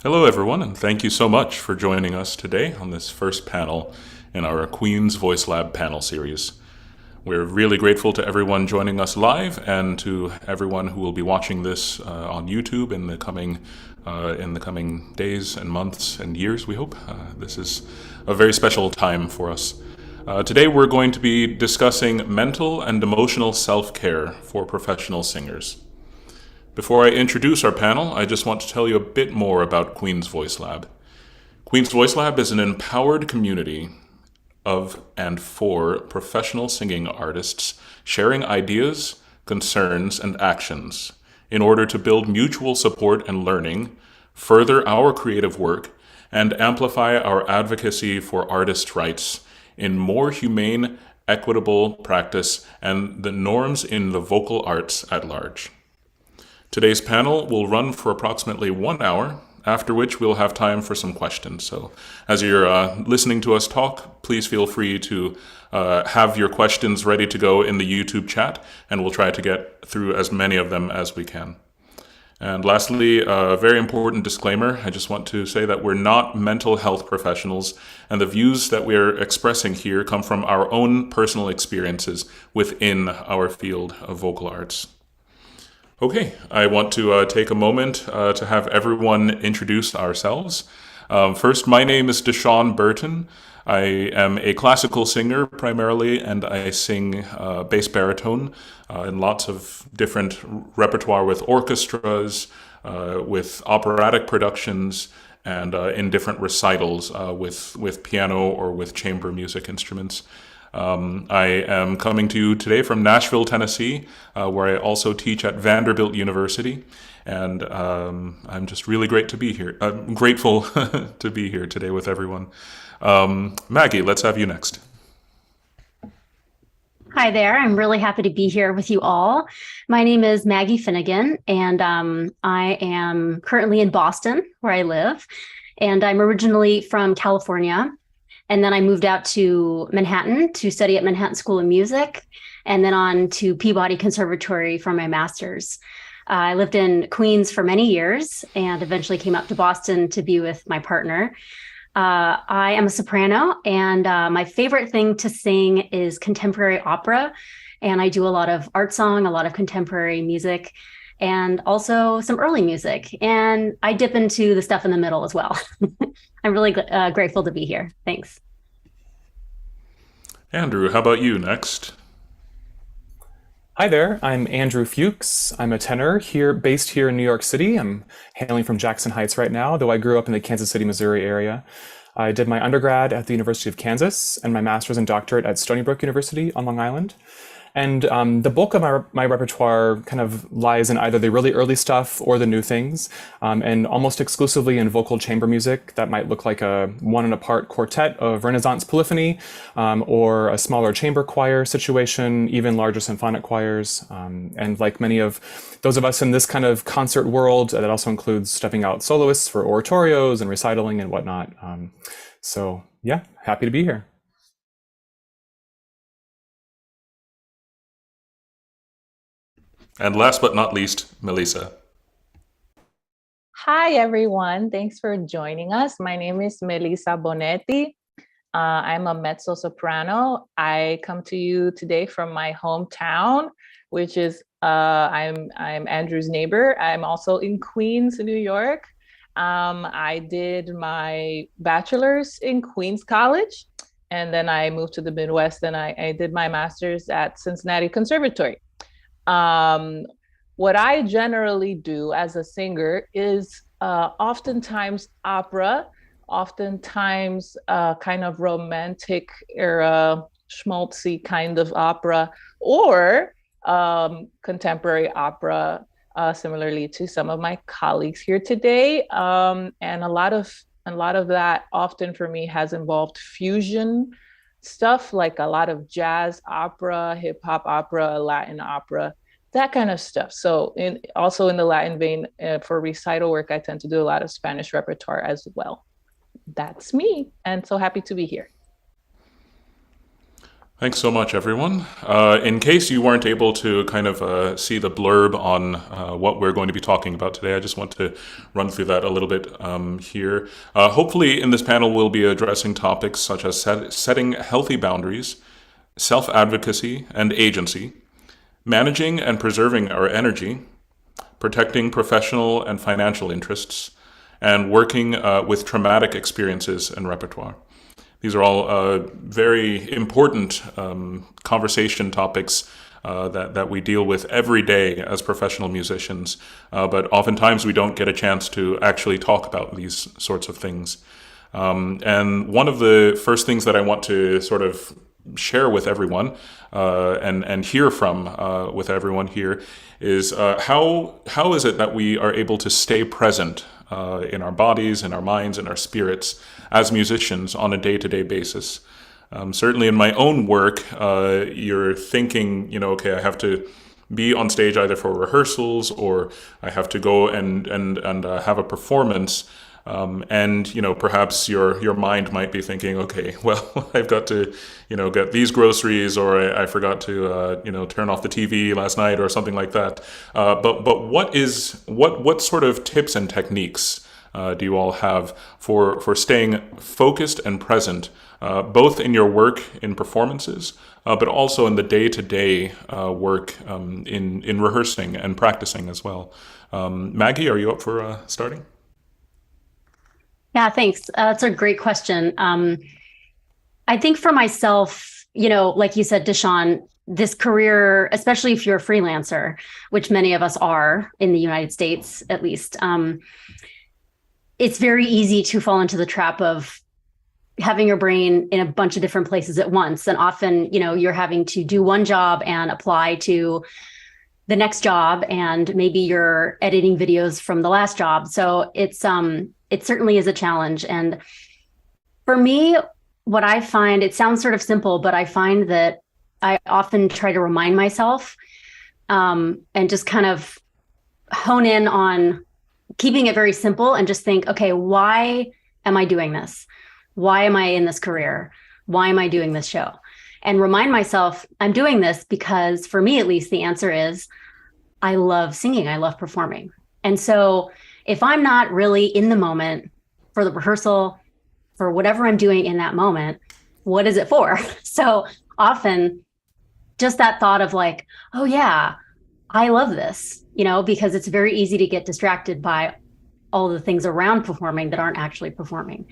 Hello, everyone, and thank you so much for joining us today on this first panel in our Queen's Voice Lab panel series. We're really grateful to everyone joining us live and to everyone who will be watching this on YouTube in the coming days and months and years, we hope. This is a very special time for us. Today we're going to be discussing mental and emotional self-care for professional singers. Before I introduce our panel, I just want to tell you a bit more about Queen's Voice Lab. Queen's Voice Lab is an empowered community of and for professional singing artists sharing ideas, concerns, and actions in order to build mutual support and learning, further our creative work, and amplify our advocacy for artist rights in more humane, equitable practice and the norms in the vocal arts at large. Today's panel will run for approximately 1 hour, after which we'll have time for some questions. So as you're listening to us talk, please feel free to have your questions ready to go in the YouTube chat, and we'll try to get through as many of them as we can. And lastly, a very important disclaimer. I just want to say that we're not mental health professionals, and the views that we're expressing here come from our own personal experiences within our field of vocal arts. Okay, I want to take a moment to have everyone introduce ourselves. First, my name is Deshaun Burton. I am a classical singer primarily, and I sing bass baritone in lots of different repertoire with orchestras, with operatic productions, and in different recitals with piano or with chamber music instruments. I am coming to you today from Nashville, Tennessee, where I also teach at Vanderbilt University, and I'm just really great to be here. I'm grateful to be here today with everyone. Maggie, let's have you next. Hi there. I'm really happy to be here with you all. My name is Maggie Finnegan, and I am currently in Boston, where I live, and I'm originally from California. And then I moved out to Manhattan to study at Manhattan School of Music, and then on to Peabody Conservatory for my master's. I lived in Queens for many years and eventually came up to Boston to be with my partner. I am a soprano, and my favorite thing to sing is contemporary opera. And I do a lot of art song, a lot of contemporary music, and also some early music. And I dip into the stuff in the middle as well. I'm really grateful to be here. Thanks. Andrew, how about you next? Hi there, I'm Andrew Fuchs. I'm a tenor based here in New York City. I'm hailing from Jackson Heights right now, though I grew up in the Kansas City, Missouri area. I did my undergrad at the University of Kansas and my master's and doctorate at Stony Brook University on Long Island. And the bulk of my repertoire kind of lies in either the really early stuff or the new things, and almost exclusively in vocal chamber music that might look like a one and a part quartet of Renaissance polyphony, or a smaller chamber choir situation, even larger symphonic choirs. And like many of those of us in this kind of concert world, that also includes stepping out soloists for oratorios and recitaling and whatnot. So yeah, happy to be here. And last but not least, Melissa. Hi, everyone. Thanks for joining us. My name is Melissa Bonetti. I'm a mezzo-soprano. I come to you today from my hometown, which is I'm Andrew's neighbor. I'm also in Queens, New York. I did my bachelor's in Queens College, and then I moved to the Midwest, and I did my master's at Cincinnati Conservatory. What I generally do as a singer is oftentimes opera, oftentimes kind of romantic era, schmaltzy kind of opera, or contemporary opera, similarly to some of my colleagues here today. And a lot of that often for me has involved fusion stuff, like a lot of jazz opera, hip hop opera, Latin opera, that kind of stuff. So also in the Latin vein, for recital work, I tend to do a lot of Spanish repertoire as well. That's me, and so happy to be here. Thanks so much, everyone. In case you weren't able to kind of see the blurb on what we're going to be talking about today, I just want to run through that a little bit here. Hopefully, in this panel, we'll be addressing topics such as setting healthy boundaries, self-advocacy and agency, managing and preserving our energy, protecting professional and financial interests, and working with traumatic experiences and repertoire. These are all very important conversation topics that we deal with every day as professional musicians, but oftentimes we don't get a chance to actually talk about these sorts of things. And one of the first things that I want to sort of share with everyone and hear from with everyone here is how is it that we are able to stay present in our bodies, in our minds, in our spirits as musicians on a day-to-day basis. Certainly in my own work, you're thinking, okay, I have to be on stage either for rehearsals or I have to go and have a performance. And perhaps your mind might be thinking, okay, well, I've got to get these groceries, or I forgot to turn off the TV last night, or something like that. But what sort of tips and techniques do you all have for staying focused and present, both in your work in performances, but also in the day-to-day work in rehearsing and practicing as well? Maggie, are you up for starting? Yeah, thanks. That's a great question. I think for myself, like you said, Deshaun, this career, especially if you're a freelancer, which many of us are in the United States, at least, it's very easy to fall into the trap of having your brain in a bunch of different places at once. And often, you're having to do one job and apply to the next job, and maybe you're editing videos from the last job. So it certainly is a challenge. And for me, what I find, it sounds sort of simple, but I find that I often try to remind myself and just kind of hone in on keeping it very simple and just think, okay, why am I doing this? Why am I in this career? Why am I doing this show? And remind myself I'm doing this because, for me at least, the answer is I love singing. I love performing. And so if I'm not really in the moment for the rehearsal, for whatever I'm doing in that moment, what is it for? So often just that thought of like, oh yeah, I love this, because it's very easy to get distracted by all the things around performing that aren't actually performing.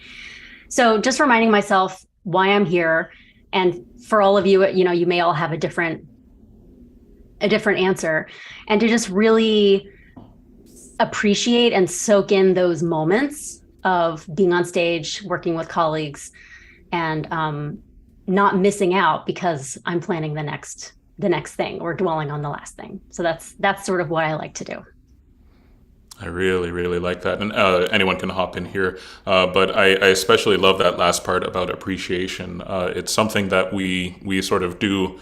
So just reminding myself why I'm here. And for all of you, you may all have a different answer, and to just really appreciate and soak in those moments of being on stage, working with colleagues, and not missing out because I'm planning the next thing or dwelling on the last thing. So that's sort of what I like to do. I really, really like that. And anyone can hop in here. But I especially love that last part about appreciation. It's something that we sort of do,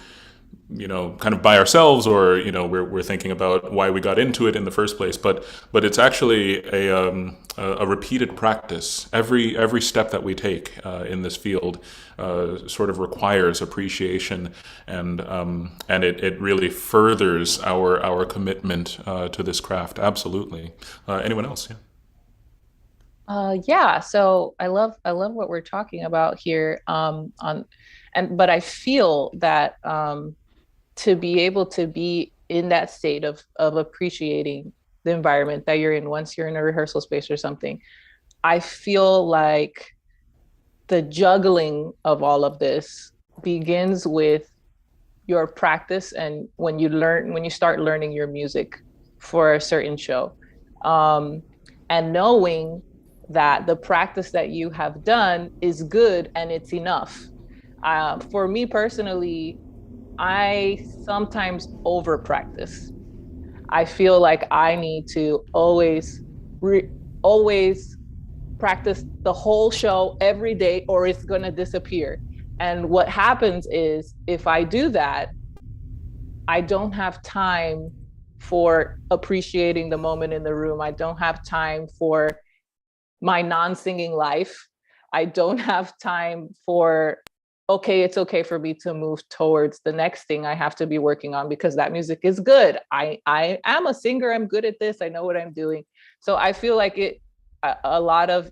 kind of by ourselves, or, we're thinking about why we got into it in the first place. But it's actually a repeated practice. Every step that we take in this field sort of requires appreciation, and it really furthers our commitment to this craft. Absolutely. Anyone else? Yeah. Yeah. So I love what we're talking about here. But I feel that to be able to be in that state of appreciating the environment that you're in once you're in a rehearsal space or something, I feel like the juggling of all of this begins with your practice, and when you start learning your music for a certain show, and knowing that the practice that you have done is good and it's enough. For me personally, I sometimes over practice. I feel like I need to always practice the whole show every day, or it's going to disappear. And what happens is, if I do that, I don't have time for appreciating the moment in the room. I don't have time for my non-singing life. I don't have time for okay, it's okay for me to move towards the next thing I have to be working on because that music is good. I am a singer. I'm good at this. I know what I'm doing. So I feel like a lot of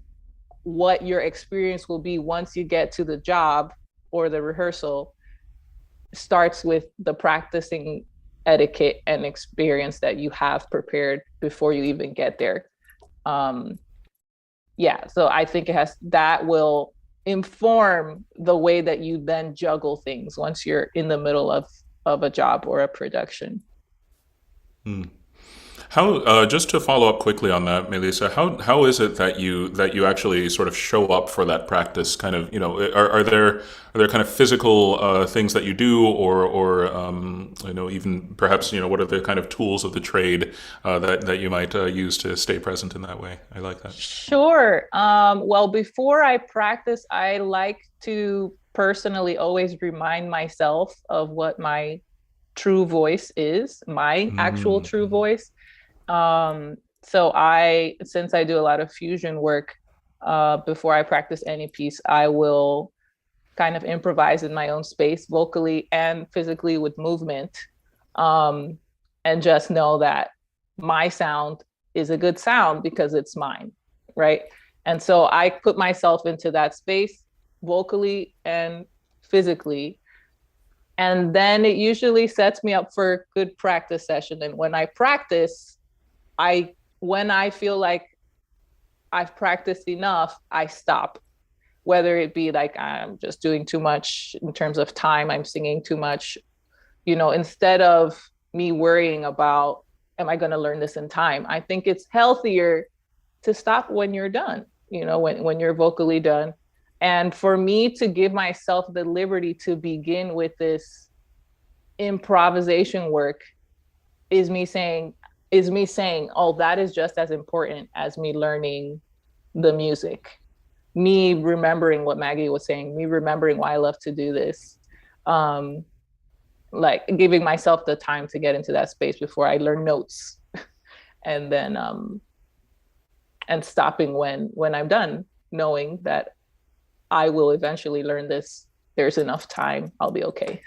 what your experience will be once you get to the job or the rehearsal starts with the practicing etiquette and experience that you have prepared before you even get there. Yeah, so I think that will inform the way that you then juggle things once you're in the middle of a job or a production. How just to follow up quickly on that, Melissa, how is it that you actually sort of show up for that practice? Kind of, are there kind of physical things that you do, or even perhaps what are the kind of tools of the trade that you might use to stay present in that way? I like that. Sure. Well, before I practice, I like to personally always remind myself of what my true voice is, my actual true voice. So since I do a lot of fusion work, before I practice any piece, I will kind of improvise in my own space, vocally and physically with movement, and just know that my sound is a good sound because it's mine, right? And so I put myself into that space vocally and physically. And then it usually sets me up for a good practice session. And when I practice, when I feel like I've practiced enough, I stop. Whether it be like I'm just doing too much in terms of time, I'm singing too much, instead of me worrying about, am I going to learn this in time? I think it's healthier to stop when you're done, when you're vocally done. And for me to give myself the liberty to begin with this improvisation work is me saying, oh, that is just as important as me learning the music, me remembering what Maggie was saying, me remembering why I love to do this, like giving myself the time to get into that space before I learn notes, and then and stopping when I'm done, knowing that I will eventually learn this. There's enough time. I'll be okay.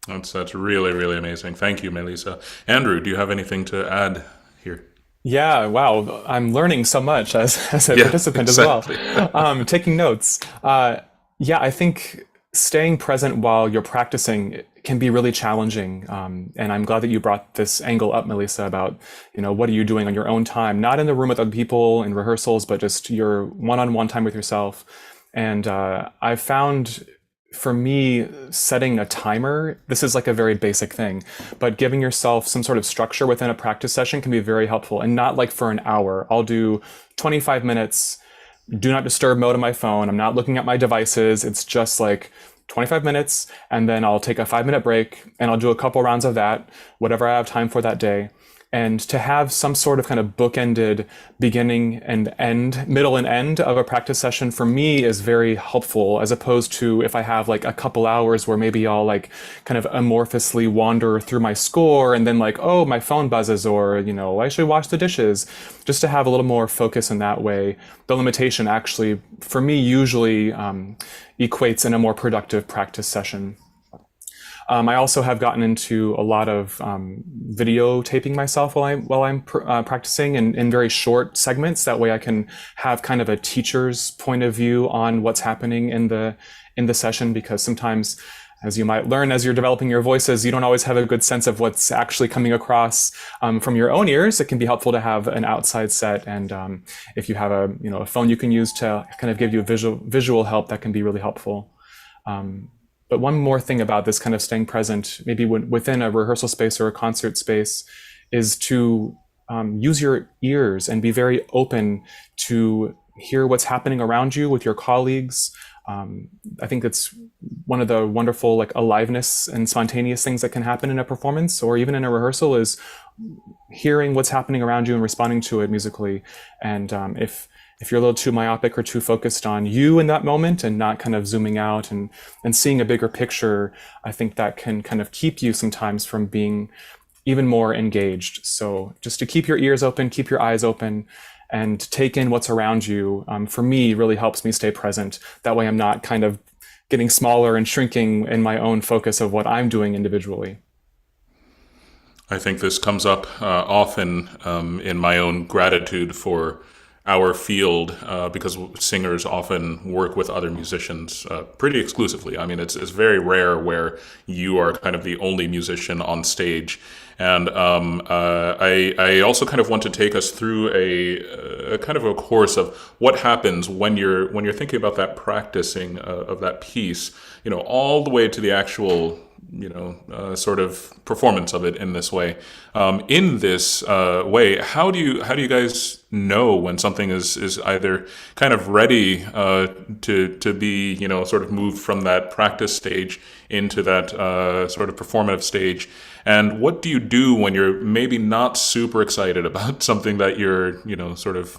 That's really, really amazing. Thank you, Melissa. Andrew, do you have anything to add here? Yeah, wow. I'm learning so much as a participant exactly. as well. Taking notes. Yeah, I think staying present while you're practicing can be really challenging. And I'm glad that you brought this angle up, Melissa, about, what are you doing on your own time? Not in the room with other people in rehearsals, but just your one-on-one time with yourself. And I've found, for me, setting a timer, this is like a very basic thing, but giving yourself some sort of structure within a practice session can be very helpful, and not like for an hour. I'll do 25 minutes, do not disturb mode on my phone. I'm not looking at my devices. It's just like 25 minutes, and then I'll take a 5-minute break and I'll do a couple rounds of that, whatever I have time for that day. And to have some sort of kind of bookended beginning and end, middle and end of a practice session for me is very helpful, as opposed to if I have like a couple hours where maybe I'll like kind of amorphously wander through my score and then like, oh, my phone buzzes, or, I should wash the dishes. Just to have a little more focus in that way. The limitation actually, for me, usually equates in a more productive practice session. I also have gotten into a lot of videotaping myself while I'm practicing in very short segments. That way I can have kind of a teacher's point of view on what's happening in the session, because sometimes, as you might learn as you're developing your voices, you don't always have a good sense of what's actually coming across from your own ears. It can be helpful to have an outside set, and if you have a phone you can use to kind of give you visual help, that can be really helpful. But one more thing about this kind of staying present, maybe within a rehearsal space or a concert space, is to use your ears and be very open to hear what's happening around you with your colleagues. I think it's one of the wonderful like aliveness and spontaneous things that can happen in a performance or even in a rehearsal is hearing what's happening around you and responding to it musically. And if you're a little too myopic or too focused on you in that moment and not kind of zooming out and seeing a bigger picture, I think that can kind of keep you sometimes from being even more engaged. So just to keep your ears open, keep your eyes open, and take in what's around you, for me, really helps me stay present. That way I'm not kind of getting smaller and shrinking in my own focus of what I'm doing individually. I think this comes up often in my own gratitude for our field because singers often work with other musicians pretty exclusively. I mean, it's very rare where you are kind of the only musician on stage. And I also kind of want to take us through a kind of a course of what happens when you're thinking about that practicing of that piece, all the way to the actual sort of performance of it in this way. In this way, how do you guys know when something is either kind of ready to be sort of moved from that practice stage into that sort of performative stage? And what do you do when you're maybe not super excited about something that you're sort of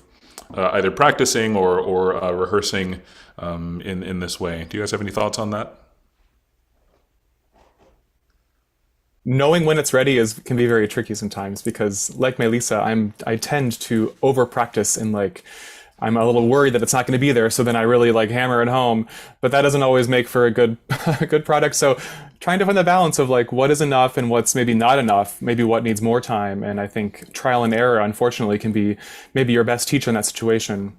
either practicing or rehearsing in this way? Do you guys have any thoughts on that? Knowing when it's ready can be very tricky sometimes because, like Melissa, I tend to over practice and I'm a little worried that it's not going to be there, so then I really hammer it home. But that doesn't always make for a good a good product. So trying to find the balance of what is enough and what's maybe not enough, maybe what needs more time. And I think trial and error, unfortunately, can be maybe your best teacher in that situation.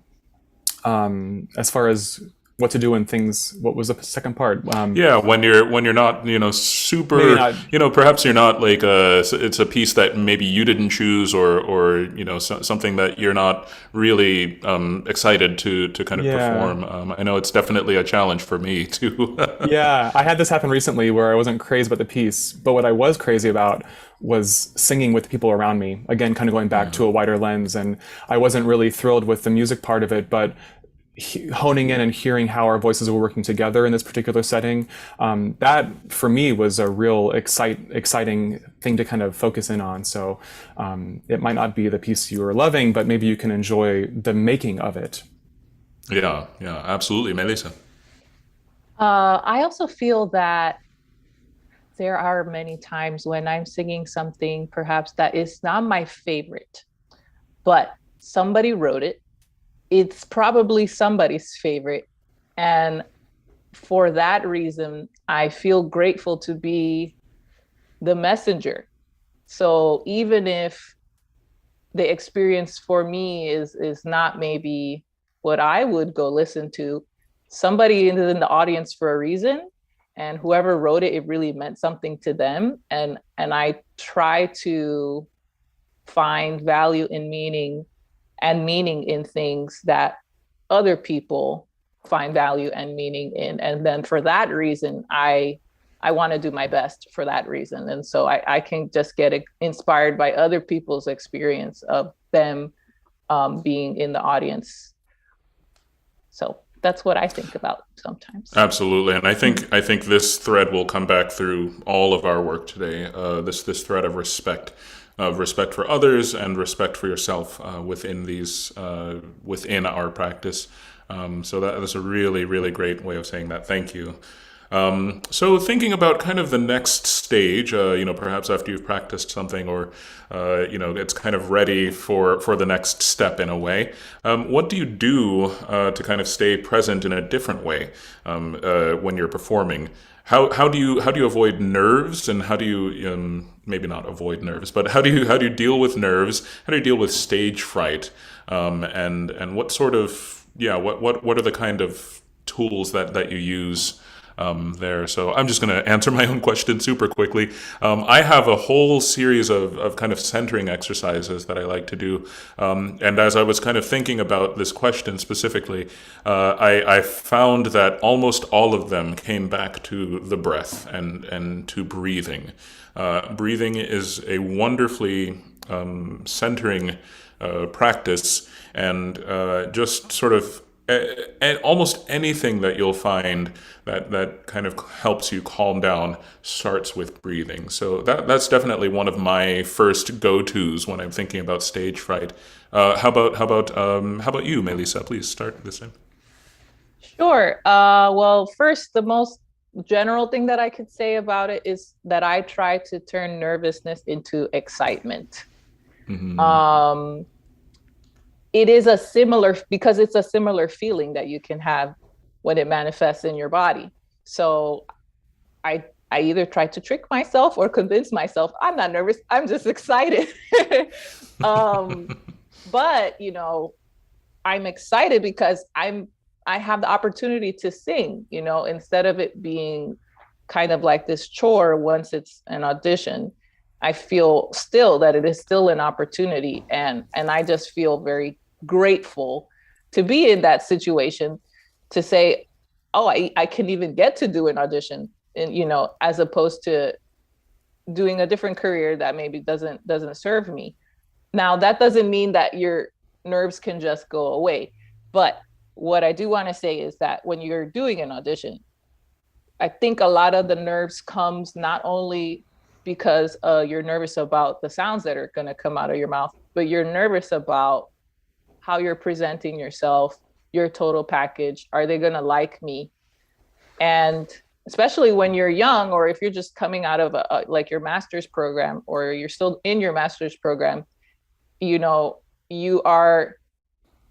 As far as what to do when things. What was the second part? Yeah, when you're not super perhaps you're not it's a piece that maybe you didn't choose or something that you're not really excited to kind of perform. I know it's definitely a challenge for me too. Yeah, I had this happen recently where I wasn't crazy about the piece, but what I was crazy about was singing with the people around me. Again, kind of going back to a wider lens, and I wasn't really thrilled with the music part of it, but honing in and hearing how our voices were working together in this particular setting, that for me was a real exciting thing to kind of focus in on. So it might not be the piece you were loving, but maybe you can enjoy the making of it. Yeah, absolutely. Melissa? I also feel that there are many times when I'm singing something perhaps that is not my favorite, but somebody wrote it. It's probably somebody's favorite. And for that reason, I feel grateful to be the messenger. So even if the experience for me is not maybe what I would go listen to, somebody is in the audience for a reason. And whoever wrote it, it really meant something to them. And I try to find value in meaning in things that other people find value and meaning in. And then for that reason, I want to do my best for that reason. And so I can just get inspired by other people's experience of them being in the audience. So that's what I think about sometimes. Absolutely. And I think this thread will come back through all of our work today, this thread of respect for others and respect for yourself within our practice. So that's a really, really great way of saying that. Thank you. So thinking about kind of the next stage, perhaps after you've practiced something or, it's kind of ready for the next step in a way. What do you do to kind of stay present in a different way when you're performing? How do you avoid nerves, and how do you maybe not avoid nerves, but how do you deal with nerves? How do you deal with stage fright? And what sort of what are the kind of tools that you use there? So I'm just going to answer my own question super quickly. I have a whole series of kind of centering exercises that I like to do. And as I was kind of thinking about this question specifically, I found that almost all of them came back to the breath and to breathing. Breathing is a wonderfully centering practice, and just sort of almost anything that you'll find that kind of helps you calm down starts with breathing. So that's definitely one of my first go-tos when I'm thinking about stage fright. How about you, Melissa? Please start this time. Sure. Well, first, the most general thing that I could say about it is that I try to turn nervousness into excitement. Mm-hmm. It is because it's a similar feeling that you can have when it manifests in your body. So I either try to trick myself or convince myself I'm not nervous. I'm just excited. But I'm excited because I have the opportunity to sing, instead of it being kind of like this chore once it's an audition. I feel still that it is still an opportunity, and I just feel very grateful to be in that situation, to say, oh, I can even get to do an audition, and as opposed to doing a different career that maybe doesn't serve me. Now, that doesn't mean that your nerves can just go away, but what I do want to say is that when you're doing an audition, I think a lot of the nerves comes not only because you're nervous about the sounds that are going to come out of your mouth, but you're nervous about how you're presenting yourself, your total package. Are they going to like me? And especially when you're young, or if you're just coming out of like your master's program, or you're still in your master's program, you are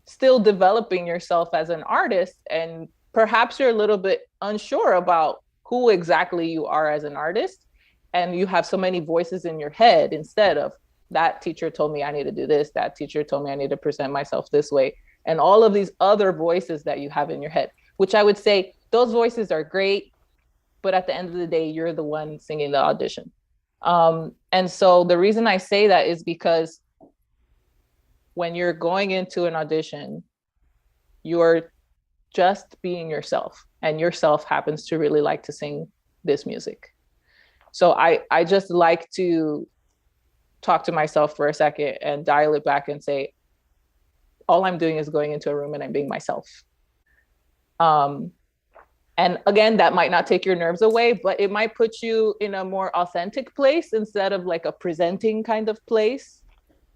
still developing yourself as an artist, and perhaps you're a little bit unsure about who exactly you are as an artist, and you have so many voices in your head, instead of that teacher told me I need to do this, that teacher told me I need to present myself this way, and all of these other voices that you have in your head, which I would say those voices are great, but at the end of the day, you're the one singing the audition. And so the reason I say that is because when you're going into an audition, you're just being yourself, and yourself happens to really like to sing this music. So I just like to talk to myself for a second and dial it back and say, all I'm doing is going into a room and I'm being myself. And again, that might not take your nerves away, but it might put you in a more authentic place instead of like a presenting kind of place.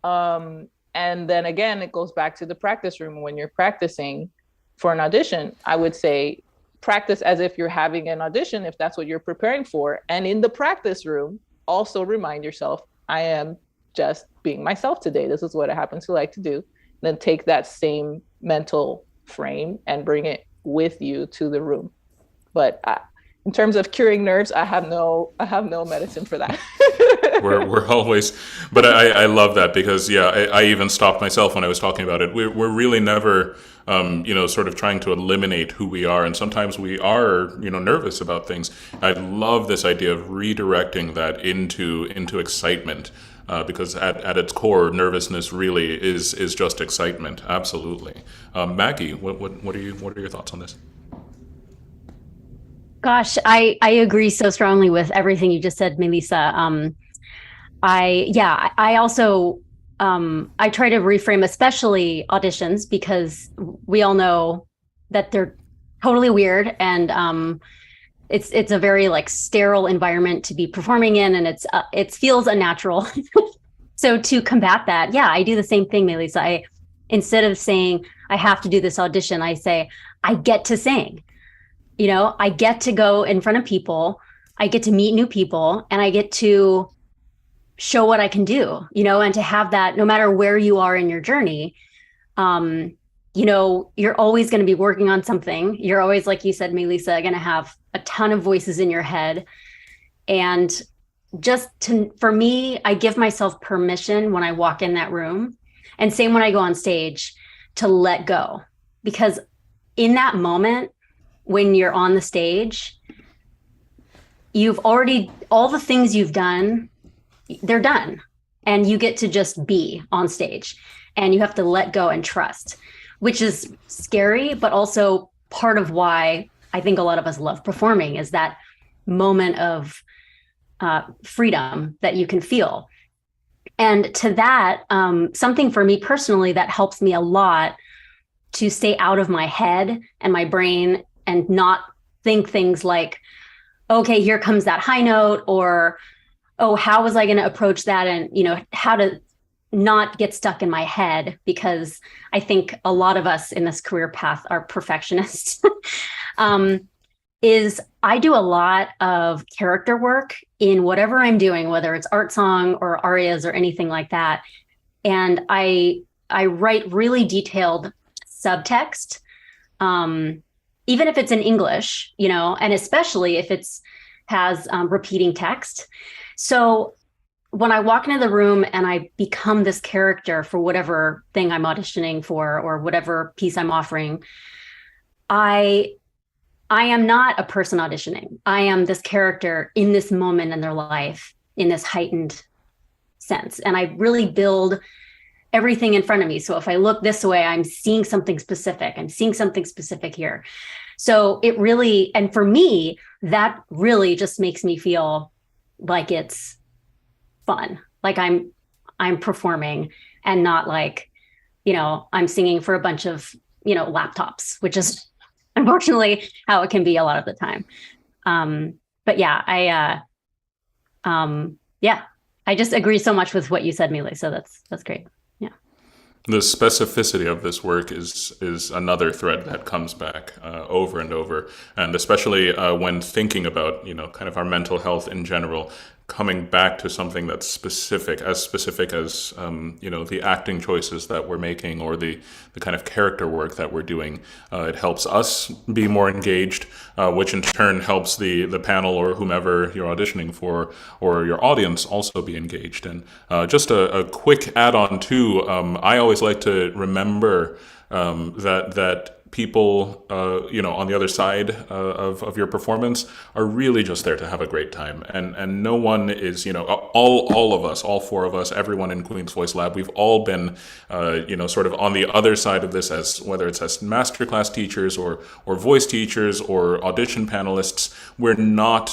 And then again, it goes back to the practice room. When you're practicing for an audition, I would say practice as if you're having an audition, if that's what you're preparing for. And in the practice room, also remind yourself, I am just being myself today. This is what I happen to like to do. Then take that same mental frame and bring it with you to the room. But in terms of curing nerves, I have no medicine for that. we're always, but I love that, because I even stopped myself when I was talking about it. We're really never sort of trying to eliminate who we are, and sometimes we are nervous about things. I love this idea of redirecting that into excitement, because at its core, nervousness really is just excitement. Absolutely. Maggie, what are your thoughts on this? Gosh, I agree so strongly with everything you just said, Melissa. I also I try to reframe, especially auditions, because we all know that they're totally weird, and it's a very like sterile environment to be performing in, and it feels unnatural. So to combat that, I do the same thing, Melissa. Instead of saying I have to do this audition, I say I get to sing. I get to go in front of people, I get to meet new people, and I get to show what I can do, and to have that, no matter where you are in your journey, you're always going to be working on something. You're always, like you said, Melissa, going to have a ton of voices in your head. And for me, I give myself permission when I walk in that room, and same when I go on stage, to let go, because in that moment, when you're on the stage, you've already, all the things you've done, they're done. And you get to just be on stage, and you have to let go and trust, which is scary, but also part of why I think a lot of us love performing, is that moment of freedom that you can feel. And to that, something for me personally that helps me a lot to stay out of my head and my brain, and not think things like, okay, here comes that high note, or, oh, how was I going to approach that? And, how to not get stuck in my head, because I think a lot of us in this career path are perfectionists, is I do a lot of character work in whatever I'm doing, whether it's art song or arias or anything like that. And I write really detailed subtext, even if it's in English, and especially if it's has repeating text. So when I walk into the room and I become this character for whatever thing I'm auditioning for or whatever piece I'm offering, I am not a person auditioning. I am this character in this moment in their life in this heightened sense. And I really build everything in front of me. So if I look this way, I'm seeing something specific. I'm seeing something specific here. So it really, and for me, that really just makes me feel like it's fun. Like I'm performing and not like, I'm singing for a bunch of, laptops, which is unfortunately how it can be a lot of the time. But yeah, I just agree so much with what you said, Mili. So that's great. Yeah. The specificity of this work is another thread that comes back over and over, and especially when thinking about kind of our mental health in general, coming back to something that's specific as the acting choices that we're making or the kind of character work that we're doing. It helps us be more engaged, which in turn helps the panel or whomever you're auditioning for or your audience also be engaged. And just a quick add-on too, I always like to remember that people, on the other side of your performance are really just there to have a great time. And no one is, all of us, all four of us, everyone in Queen's Voice Lab, we've all been, sort of on the other side of this, as whether it's as masterclass teachers or voice teachers or audition panelists. We're not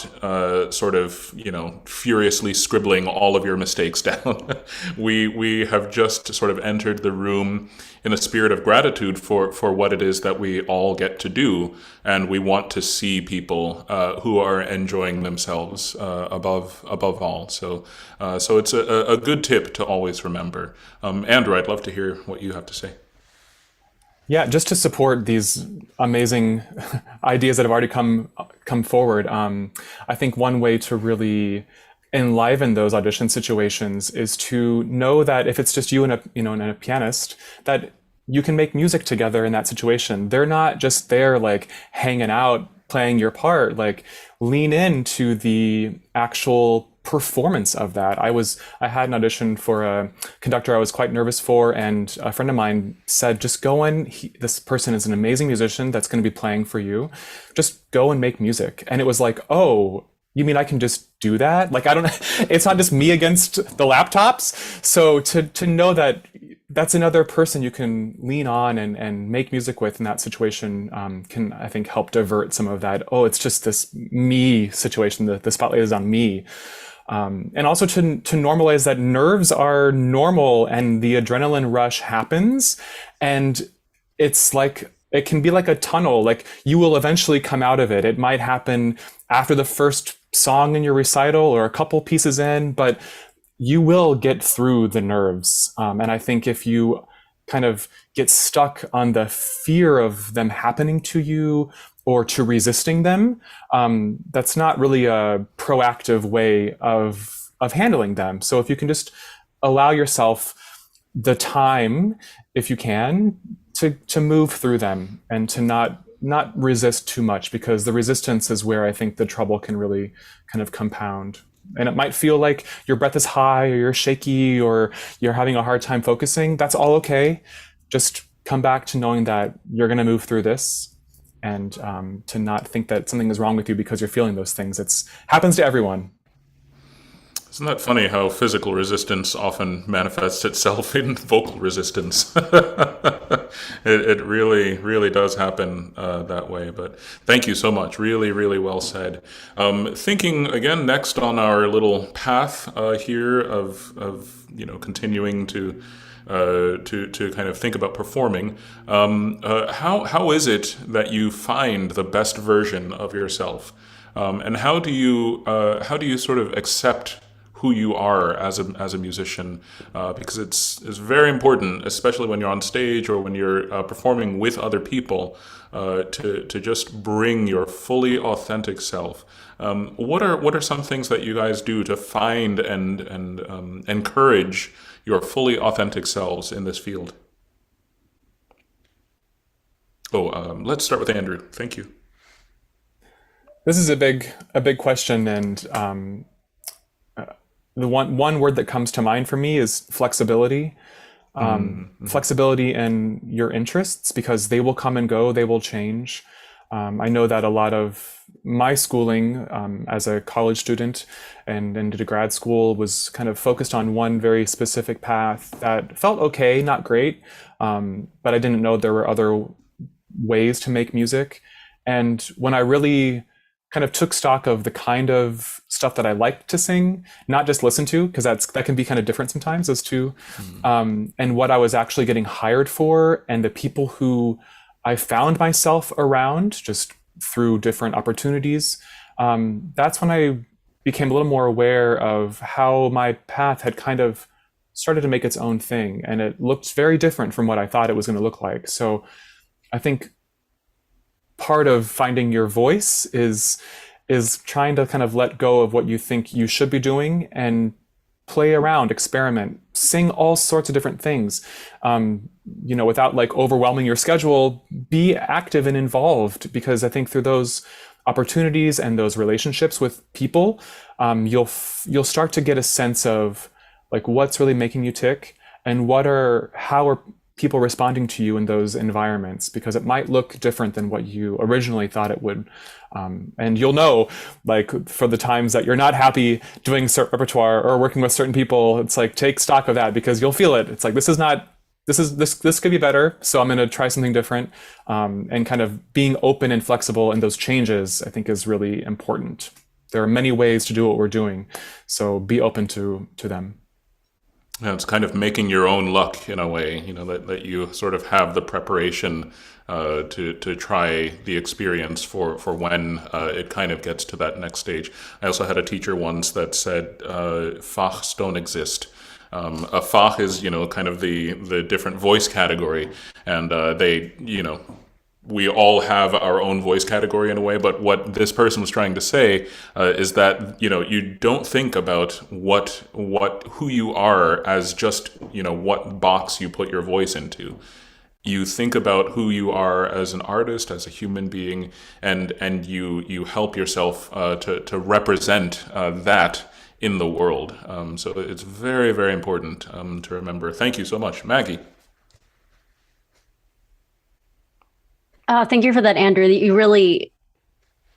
furiously scribbling all of your mistakes down. We have just sort of entered the room in a spirit of gratitude for what it is that we all get to do. And we want to see people who are enjoying themselves above all. So it's a good tip to always remember. Andrew, I'd love to hear what you have to say. Yeah, just to support these amazing ideas that have already come forward, I think one way to really enliven those audition situations is to know that if it's just you and a pianist, that you can make music together in that situation. They're not just there like hanging out, playing your part. Like lean into the actual performance of that. I had an audition for a conductor I was quite nervous for, and a friend of mine said, just go in. This person is an amazing musician that's going to be playing for you. Just go and make music. And it was like, oh, you mean I can just do that? Like, it's not just me against the laptops. So to know that that's another person you can lean on and make music with in that situation can, I think, help divert some of that, oh, it's just this me situation, the spotlight is on me. And also to normalize that nerves are normal and the adrenaline rush happens. And it's like, it can be like a tunnel, like you will eventually come out of it. It might happen after the first song in your recital or a couple pieces in, but you will get through the nerves. And I think if you kind of get stuck on the fear of them happening to you or to resisting them, that's not really a proactive way of handling them. So if you can just allow yourself the time, if you can, to move through them and to not resist too much, because the resistance is where I think the trouble can really kind of compound. And it might feel like your breath is high or you're shaky or you're having a hard time focusing. That's all okay. Just come back to knowing that you're going to move through this, and to not think that something is wrong with you because you're feeling those things. It happens to everyone. Isn't that funny how physical resistance often manifests itself in vocal resistance? It really, really does happen that way. But thank you so much. Really, really well said. Thinking again next on our little path here of continuing to kind of think about performing. How is it that you find the best version of yourself, and how do you sort of accept who you are as a musician, because it's very important, especially when you're on stage or when you're performing with other people, to just bring your fully authentic self. What are some things that you guys do to find and encourage your fully authentic selves in this field? Let's start with Andrew. Thank you. This is a big question, and the one word that comes to mind for me is flexibility. Flexibility in your interests, because they will come and go, they will change. I know that a lot of my schooling as a college student and into grad school was kind of focused on one very specific path that felt okay, not great, but I didn't know there were other ways to make music. And when I really kind of took stock of the kind of stuff that I liked to sing, not just listen to, because that can be kind of different sometimes, those two, and what I was actually getting hired for, and the people who I found myself around just through different opportunities, that's when I became a little more aware of how my path had kind of started to make its own thing, and it looked very different from what I thought it was going to look like. So I think part of finding your voice is trying to kind of let go of what you think you should be doing and play around, experiment, sing all sorts of different things, without like overwhelming your schedule. Be active and involved, because I think through those opportunities and those relationships with people, you'll start to get a sense of like what's really making you tick, and how are people responding to you in those environments, because it might look different than what you originally thought it would. And you'll know, like, for the times that you're not happy doing certain repertoire or working with certain people, it's like, take stock of that, because you'll feel it. It's like, this could be better, so I'm going to try something different. And kind of being open and flexible in those changes, I think, is really important. There are many ways to do what we're doing, so be open to them. Yeah, it's kind of making your own luck in a way, that you sort of have the preparation to try the experience for when it kind of gets to that next stage. I also had a teacher once that said Fachs don't exist. A Fach is, kind of the different voice category, and we all have our own voice category in a way, but what this person was trying to say is that, you don't think about who you are as just, what box you put your voice into. You think about who you are as an artist, as a human being, and you help yourself to represent that in the world. So it's very, very important to remember. Thank you so much. Maggie. Thank you for that, Andrew. You really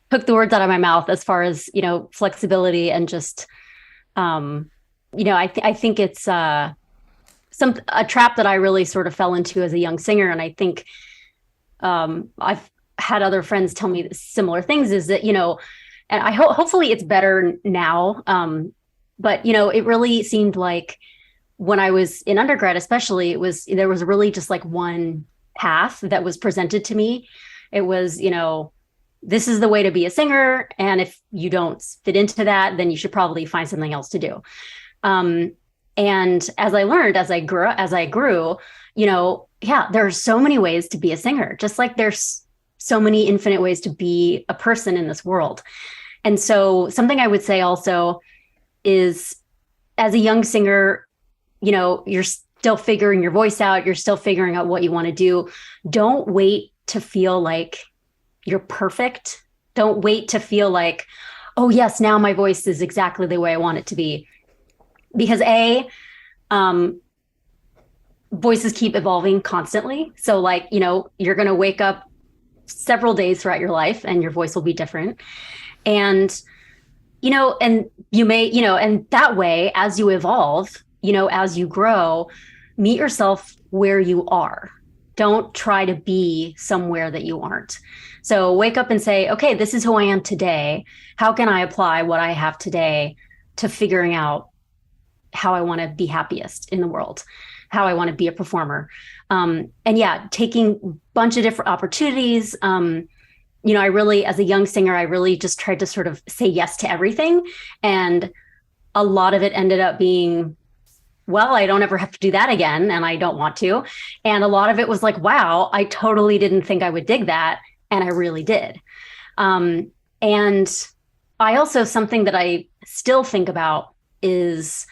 took the words out of my mouth as far as, flexibility and just, I think it's a trap that I really sort of fell into as a young singer. And I think I've had other friends tell me similar things, is that, and I hopefully it's better now. But, it really seemed like when I was in undergrad, especially, there was really just like one path that was presented to me. It was, this is the way to be a singer, and if you don't fit into that, then you should probably find something else to do. And as I learned, as I grew, there are so many ways to be a singer, just like there's so many infinite ways to be a person in this world. And so something I would say also is, as a young singer, you're still figuring your voice out. You're still figuring out what you want to do. Don't wait to feel like you're perfect. Don't wait to feel like, oh yes, now my voice is exactly the way I want it to be. Because voices keep evolving constantly. So you're going to wake up several days throughout your life and your voice will be different. And, and you may, and that way, as you evolve, as you grow, meet yourself where you are. Don't try to be somewhere that you aren't. So wake up and say, okay, this is who I am today. How can I apply what I have today to figuring out how I want to be happiest in the world, how I want to be a performer? Taking a bunch of different opportunities. I really, as a young singer, I really just tried to sort of say yes to everything. And a lot of it ended up being, well, I don't ever have to do that again, and I don't want to. And a lot of it was like, wow, I totally didn't think I would dig that, and I really did. And I also, something that I still think about is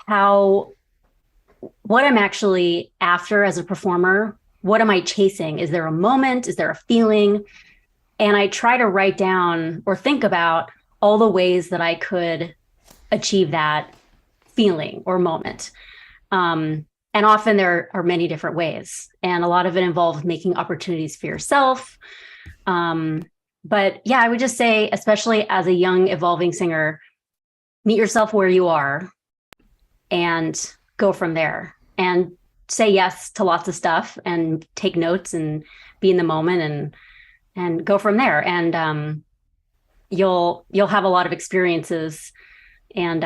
what I'm actually after as a performer what am I chasing? Is there a moment? Is there a feeling? And I try to write down or think about all the ways that I could achieve that feeling or moment. And often there are many different ways. And a lot of it involves making opportunities for yourself. But yeah, I would just say, especially as a young evolving singer, meet yourself where you are and go from there, and say yes to lots of stuff and take notes and be in the moment and go from there. And you'll have a lot of experiences and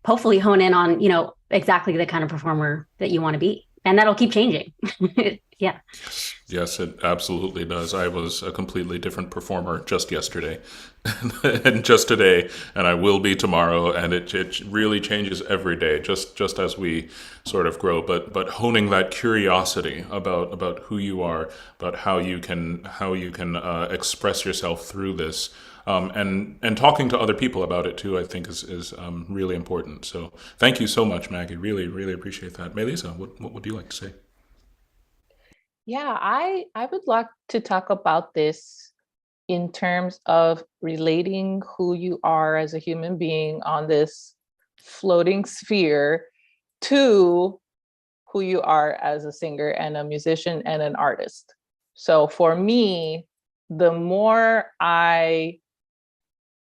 hopefully hone in on, exactly the kind of performer that you want to be. And that'll keep changing. Yeah. Yes, it absolutely does. I was a completely different performer just yesterday and just today, and I will be tomorrow. And it really changes every day, just as we sort of grow. But honing that curiosity about who you are, about how you can express yourself through this. And talking to other people about it too, I think is really important. So thank you so much, Maggie. Really, really appreciate that. Melissa, what would you like to say? Yeah, I would like to talk about this in terms of relating who you are as a human being on this floating sphere to who you are as a singer and a musician and an artist. So for me, the more I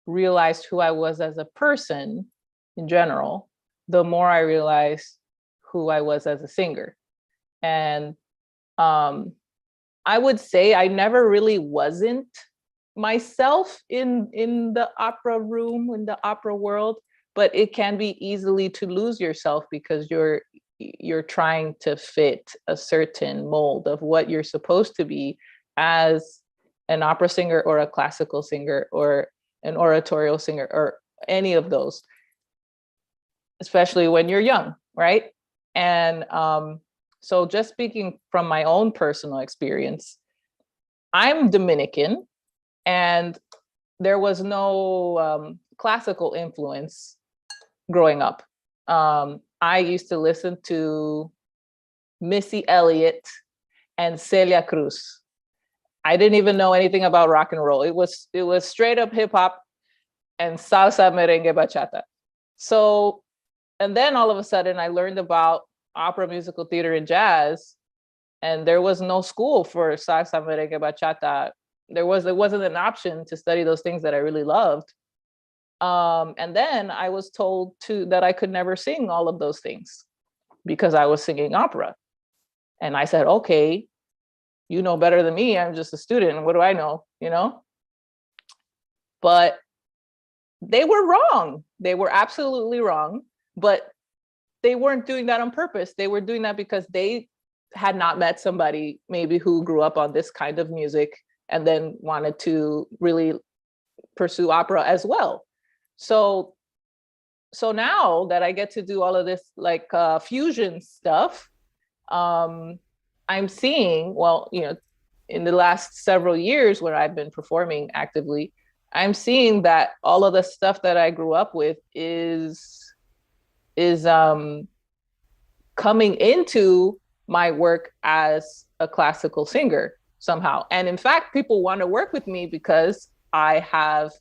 realized who I was as a person in general, the more I realized who I was as a singer. And I would say I never really wasn't myself in the opera room, in the opera world, but it can be easily to lose yourself because you're trying to fit a certain mold of what you're supposed to be as an opera singer or a classical singer or an oratorial singer or any of those, especially when you're young, right? And so just speaking from my own personal experience, I'm Dominican, and there was no classical influence growing up. I used to listen to Missy Elliott and Celia Cruz. I didn't even know anything about rock and roll. It was straight up hip hop and salsa, merengue, bachata. So, and then all of a sudden I learned about opera, musical theater, and jazz, and there was no school for salsa, merengue, bachata. It wasn't an option to study those things that I really loved. And then I was told that I could never sing all of those things because I was singing opera. And I said, okay, you know better than me. I'm just a student. What do I know? But they were wrong. They were absolutely wrong. But they weren't doing that on purpose. They were doing that because they had not met somebody maybe who grew up on this kind of music and then wanted to really pursue opera as well. So now that I get to do all of this like fusion stuff, I'm seeing, in the last several years where I've been performing actively, I'm seeing that all of the stuff that I grew up with is coming into my work as a classical singer somehow. And in fact, people want to work with me because I have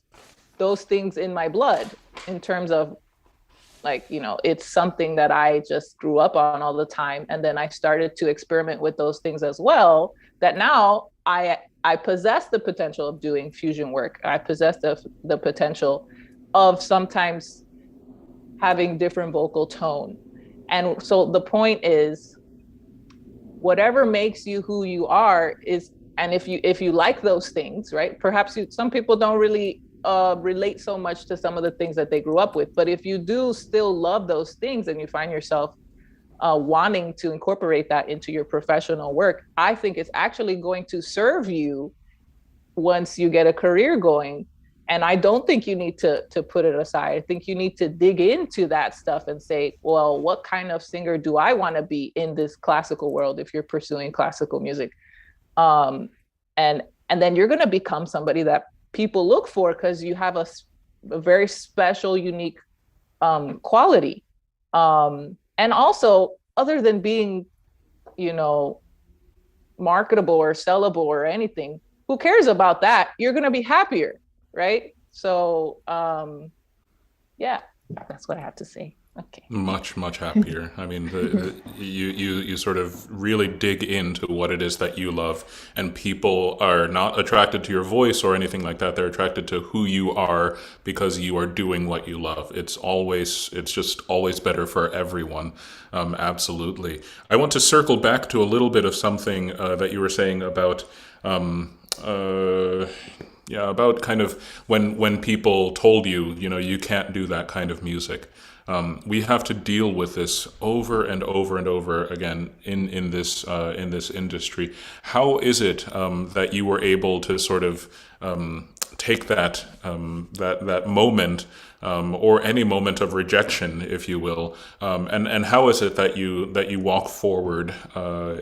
those things in my blood in terms of it's something that I just grew up on all the time. And then I started to experiment with those things as well, that now I possess the potential of doing fusion work. I possess the potential of sometimes having different vocal tone. And so the point is, whatever makes you who you are is, and if you like those things, right? Perhaps some people don't really relate so much to some of the things that they grew up with, but if you do still love those things and you find yourself wanting to incorporate that into your professional work, I think it's actually going to serve you once you get a career going. And I don't think you need to put it aside. I think you need to dig into that stuff and say, well, what kind of singer do I want to be in this classical world if you're pursuing classical music? And then you're going to become somebody that people look for because you have a very special, unique quality. And also, other than being, marketable or sellable or anything. Who cares about that? You're going to be happier, right? So, yeah, that's what I have to say. Okay. Much happier. I mean, you sort of really dig into what it is that you love, and people are not attracted to your voice or anything like that. They're attracted to who you are because you are doing what you love. It's just always better for everyone. Absolutely. I want to circle back to a little bit of something that you were saying about. Yeah, about kind of when people told you, you can't do that kind of music. We have to deal with this over and over and over again in this industry. How is it that you were able to sort of take that moment or any moment of rejection, if you will, and how is it that you walk forward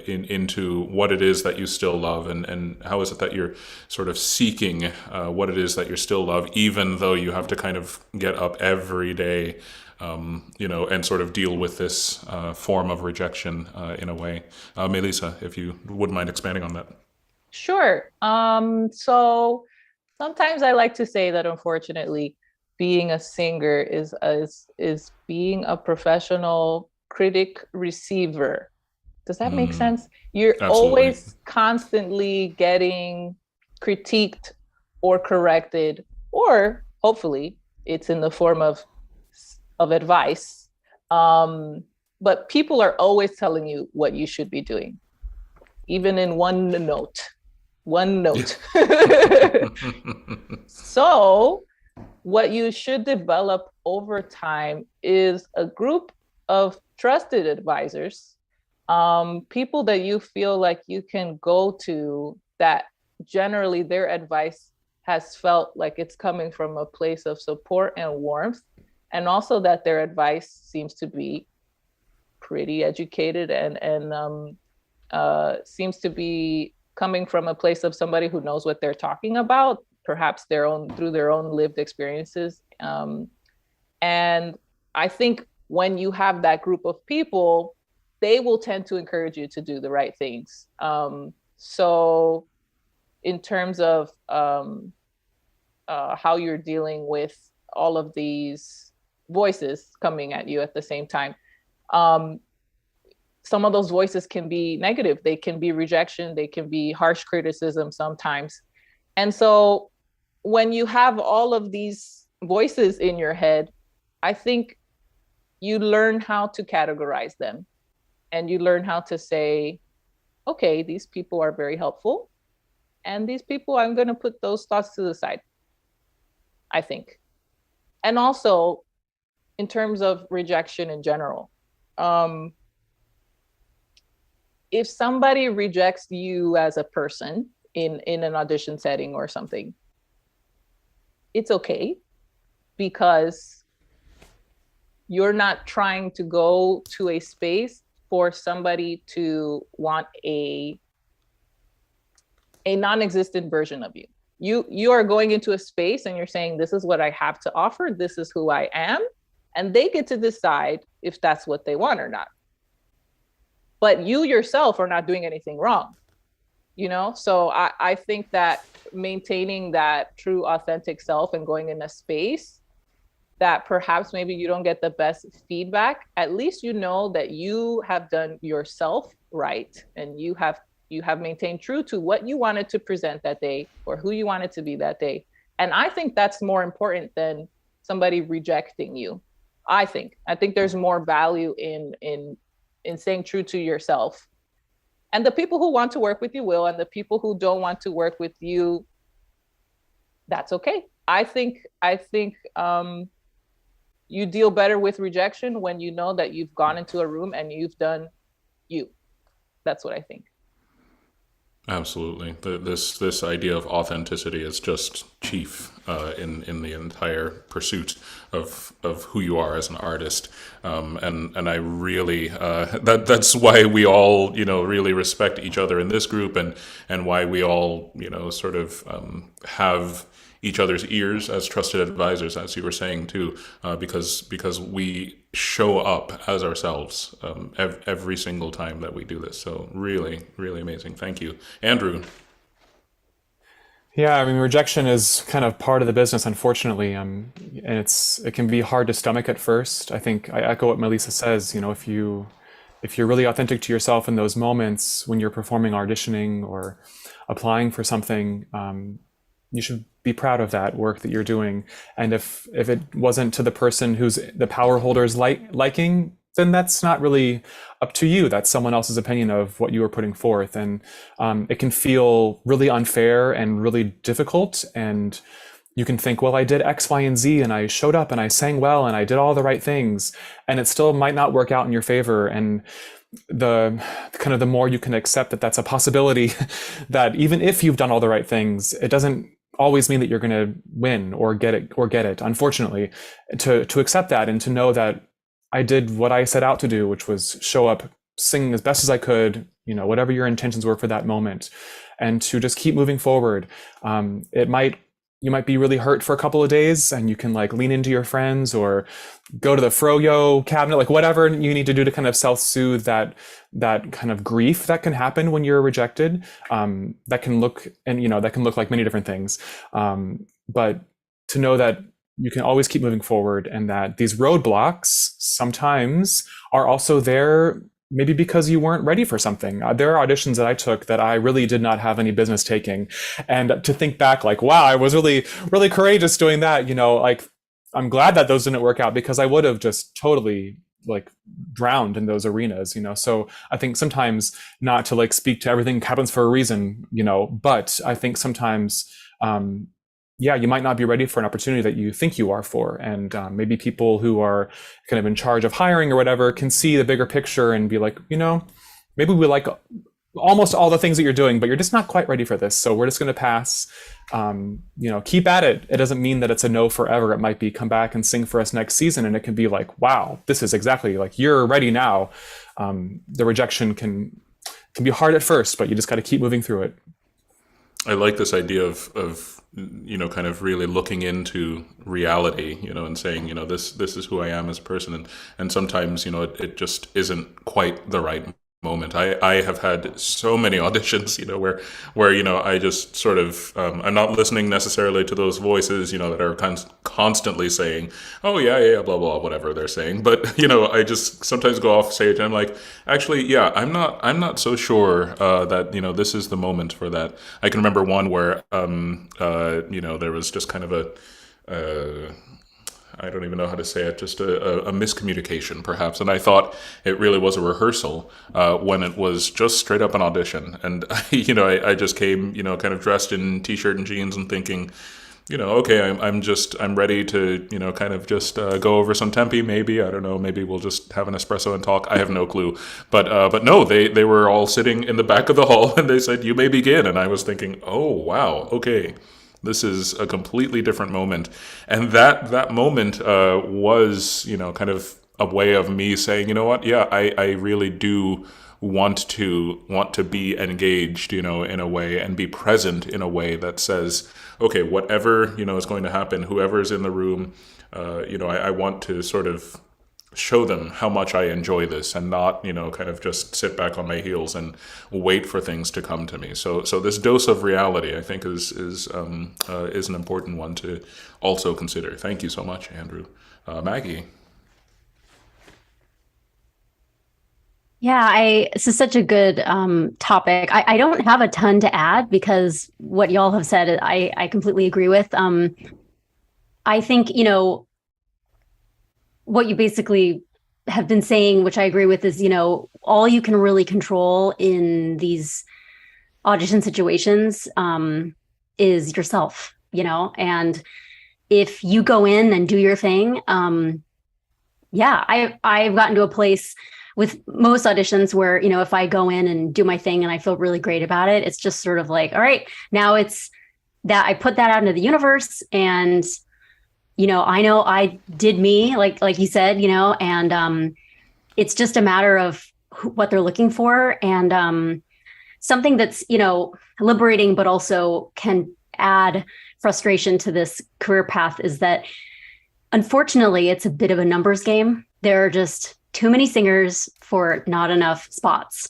into what it is that you still love, and how is it that you're sort of seeking what it is that you still love, even though you have to kind of get up every day, and sort of deal with this form of rejection in a way. Melissa, if you wouldn't mind expanding on that. Sure. So sometimes I like to say that, unfortunately, being a singer is being a professional critic receiver. Does that make sense? You're Absolutely. always constantly getting critiqued or corrected, or hopefully it's in the form of advice. But people are always telling you what you should be doing, even in one note. So what you should develop over time is a group of trusted advisors, people that you feel like you can go to, that generally their advice has felt like it's coming from a place of support and warmth, and also that their advice seems to be pretty educated and seems to be coming from a place of somebody who knows what they're talking about, perhaps through their own lived experiences. And I think when you have that group of people, they will tend to encourage you to do the right things. So in terms of how you're dealing with all of these voices coming at you at the same time, some of those voices can be negative. They can be rejection. They can be harsh criticism sometimes. And so when you have all of these voices in your head, I think you learn how to categorize them, and you learn how to say, okay, these people are very helpful, and these people, I'm going to put those thoughts to the side, I think. And also, in terms of rejection in general, if somebody rejects you as a person in an audition setting or something, it's okay, because you're not trying to go to a space for somebody to want a non-existent version of you. You are going into a space and you're saying, this is what I have to offer, this is who I am, and they get to decide if that's what they want or not. But you yourself are not doing anything wrong, So I think that maintaining that true, authentic self and going in a space that perhaps maybe you don't get the best feedback, at least you know that you have done yourself right, and you have maintained true to what you wanted to present that day or who you wanted to be that day. And I think that's more important than somebody rejecting you. I think there's more value in staying true to yourself. And the people who want to work with you will, and the people who don't want to work with you, that's okay. I think you deal better with rejection when you know that you've gone into a room and you've done you. That's what I think. Absolutely. This idea of authenticity is just chief in the entire pursuit of who you are as an artist. And I really that's why we all really respect each other in this group, and why we all sort of have each other's ears as trusted advisors, as you were saying too, because we show up as ourselves every single time that we do this. So really, really amazing. Thank you, Andrew. Yeah, I mean, rejection is kind of part of the business, unfortunately, and it can be hard to stomach at first. I think I echo what Melissa says. If you're really authentic to yourself in those moments when you're performing, auditioning, or applying for something, you should be proud of that work that you're doing. And if it wasn't to the person who's the power holder's liking, then that's not really up to you. That's someone else's opinion of what you are putting forth. And it can feel really unfair and really difficult. And you can think, well, I did X, Y, and Z, and I showed up and I sang well and I did all the right things, and it still might not work out in your favor. And the more you can accept that that's a possibility, that even if you've done all the right things, it doesn't always mean that you're going to win or get it. Unfortunately, to accept that and to know that I did what I set out to do, which was show up, sing as best as I could, whatever your intentions were for that moment, and to just keep moving forward. You might be really hurt for a couple of days, and you can lean into your friends or go to the froyo cabinet, whatever you need to do to kind of self-soothe that kind of grief that can happen when you're rejected. That can look like many different things. But to know that you can always keep moving forward, and that these roadblocks sometimes are also there maybe because you weren't ready for something. There are auditions that I took that I really did not have any business taking. And to think back, wow, I was really, really courageous doing that. I'm glad that those didn't work out, because I would have just totally drowned in those arenas, So I think sometimes, not to speak to everything happens for a reason, but I think sometimes, you might not be ready for an opportunity that you think you are for. And maybe people who are kind of in charge of hiring or whatever can see the bigger picture and be like, maybe we like almost all the things that you're doing, but you're just not quite ready for this. So we're just going to pass. Keep at it. It doesn't mean that it's a no forever. It might be come back and sing for us next season. And it can be wow, this is exactly you're ready now. The rejection can be hard at first, but you just got to keep moving through it. I like this idea of kind of really looking into reality, and saying, this is who I am as a person. And sometimes, it just isn't quite the right moment. I have had so many auditions, where I just sort of, I'm not listening necessarily to those voices, that are constantly saying, oh yeah, blah, blah, whatever they're saying. But, I just sometimes go off stage and I'm like, actually, yeah, I'm not so sure that, this is the moment for that. I can remember one where, there was just kind of I don't even know how to say it, just a miscommunication perhaps. And I thought it really was a rehearsal when it was just straight up an audition. And, I just came, kind of dressed in t-shirt and jeans and thinking, okay, I'm ready to, kind of just go over some tempi, maybe. I don't know, maybe we'll just have an espresso and talk. I have no clue. But no, they were all sitting in the back of the hall and they said, you may begin. And I was thinking, oh, wow, okay. This is a completely different moment. And that moment was, kind of a way of me saying, you know what? Yeah, I really do want to be engaged, in a way, and be present in a way that says, okay, whatever, is going to happen, whoever's in the room, I want to sort of show them how much I enjoy this, and not, kind of just sit back on my heels and wait for things to come to me. So this dose of reality, I think, is an important one to also consider. Thank you so much, Andrew. Maggie. Yeah, this is such a good topic. I don't have a ton to add, because what y'all have said, I completely agree with. I think, what you basically have been saying, which I agree with, is, all you can really control in these audition situations is yourself, and if you go in and do your thing, I've gotten to a place with most auditions where, if I go in and do my thing and I feel really great about it, it's just sort of all right, now it's that I put that out into the universe, and I know I did me, like you said, and it's just a matter of what they're looking for, and something that's, liberating, but also can add frustration to this career path is that unfortunately it's a bit of a numbers game. There are just too many singers for not enough spots.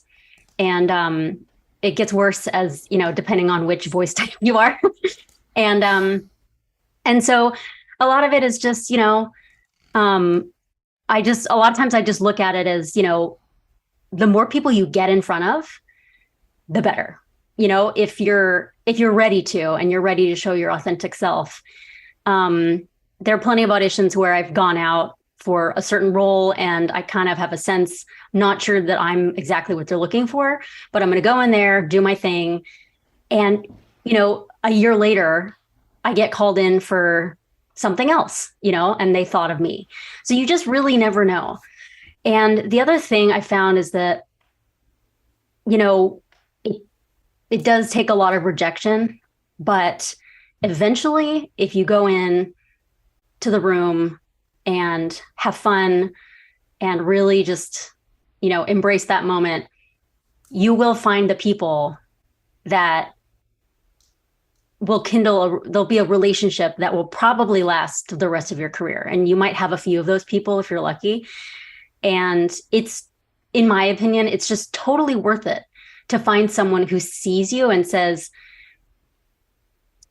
And it gets worse as, depending on which voice type you are. And so a lot of it is just, a lot of times I just look at it as, the more people you get in front of, the better. If you're ready to, and you're ready to show your authentic self. There are plenty of auditions where I've gone out for a certain role and I kind of have a sense, not sure that I'm exactly what they're looking for, but I'm going to go in there, do my thing. And, a year later, I get called in for something else, and they thought of me. So you just really never know. And the other thing I found is that, it does take a lot of rejection, but eventually, if you go in to the room and have fun and really just, embrace that moment, you will find the people that will there'll be a relationship that will probably last the rest of your career. And you might have a few of those people if you're lucky. And it's, in my opinion, it's just totally worth it to find someone who sees you and says,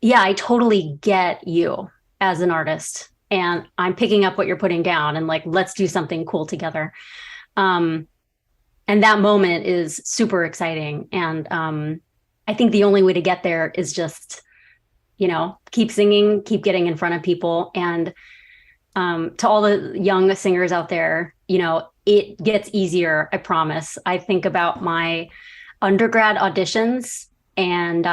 yeah, I totally get you as an artist. And I'm picking up what you're putting down and let's do something cool together. And that moment is super exciting. And I think the only way to get there is just, keep singing, keep getting in front of people. And to all the young singers out there, it gets easier, I promise. I think about my undergrad auditions and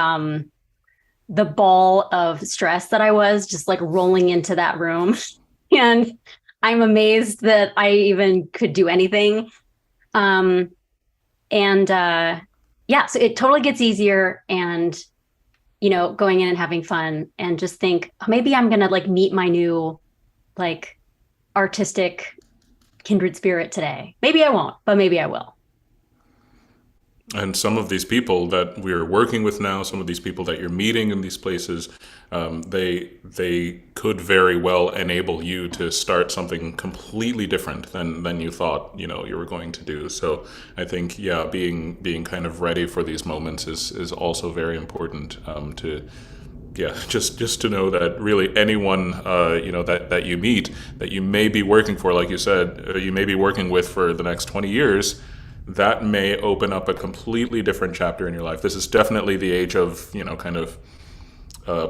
the ball of stress that I was just rolling into that room. And I'm amazed that I even could do anything. So it totally gets easier and, going in and having fun and just think, maybe I'm going to meet my new artistic kindred spirit today. Maybe I won't, but maybe I will. And some of these people that we're working with now, some of these people that you're meeting in these places, they could very well enable you to start something completely different than you thought you were going to do. So I think being kind of ready for these moments is also very important just to know that really anyone that you meet that you may be working for, like you said, you may be working with for the next 20 years. That may open up a completely different chapter in your life. This is definitely the age of, kind of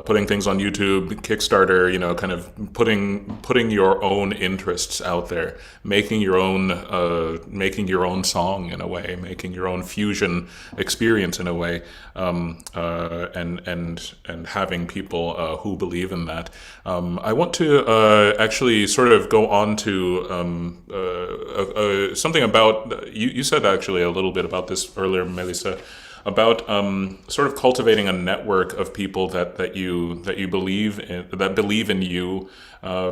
putting things on YouTube, Kickstarter, kind of putting your own interests out there, making your own song in a way, making your own fusion experience in a way, and having people who believe in that. I want to actually sort of go on to something about you said actually a little bit about this earlier, Melissa, about sort of cultivating a network of people that you believe in you,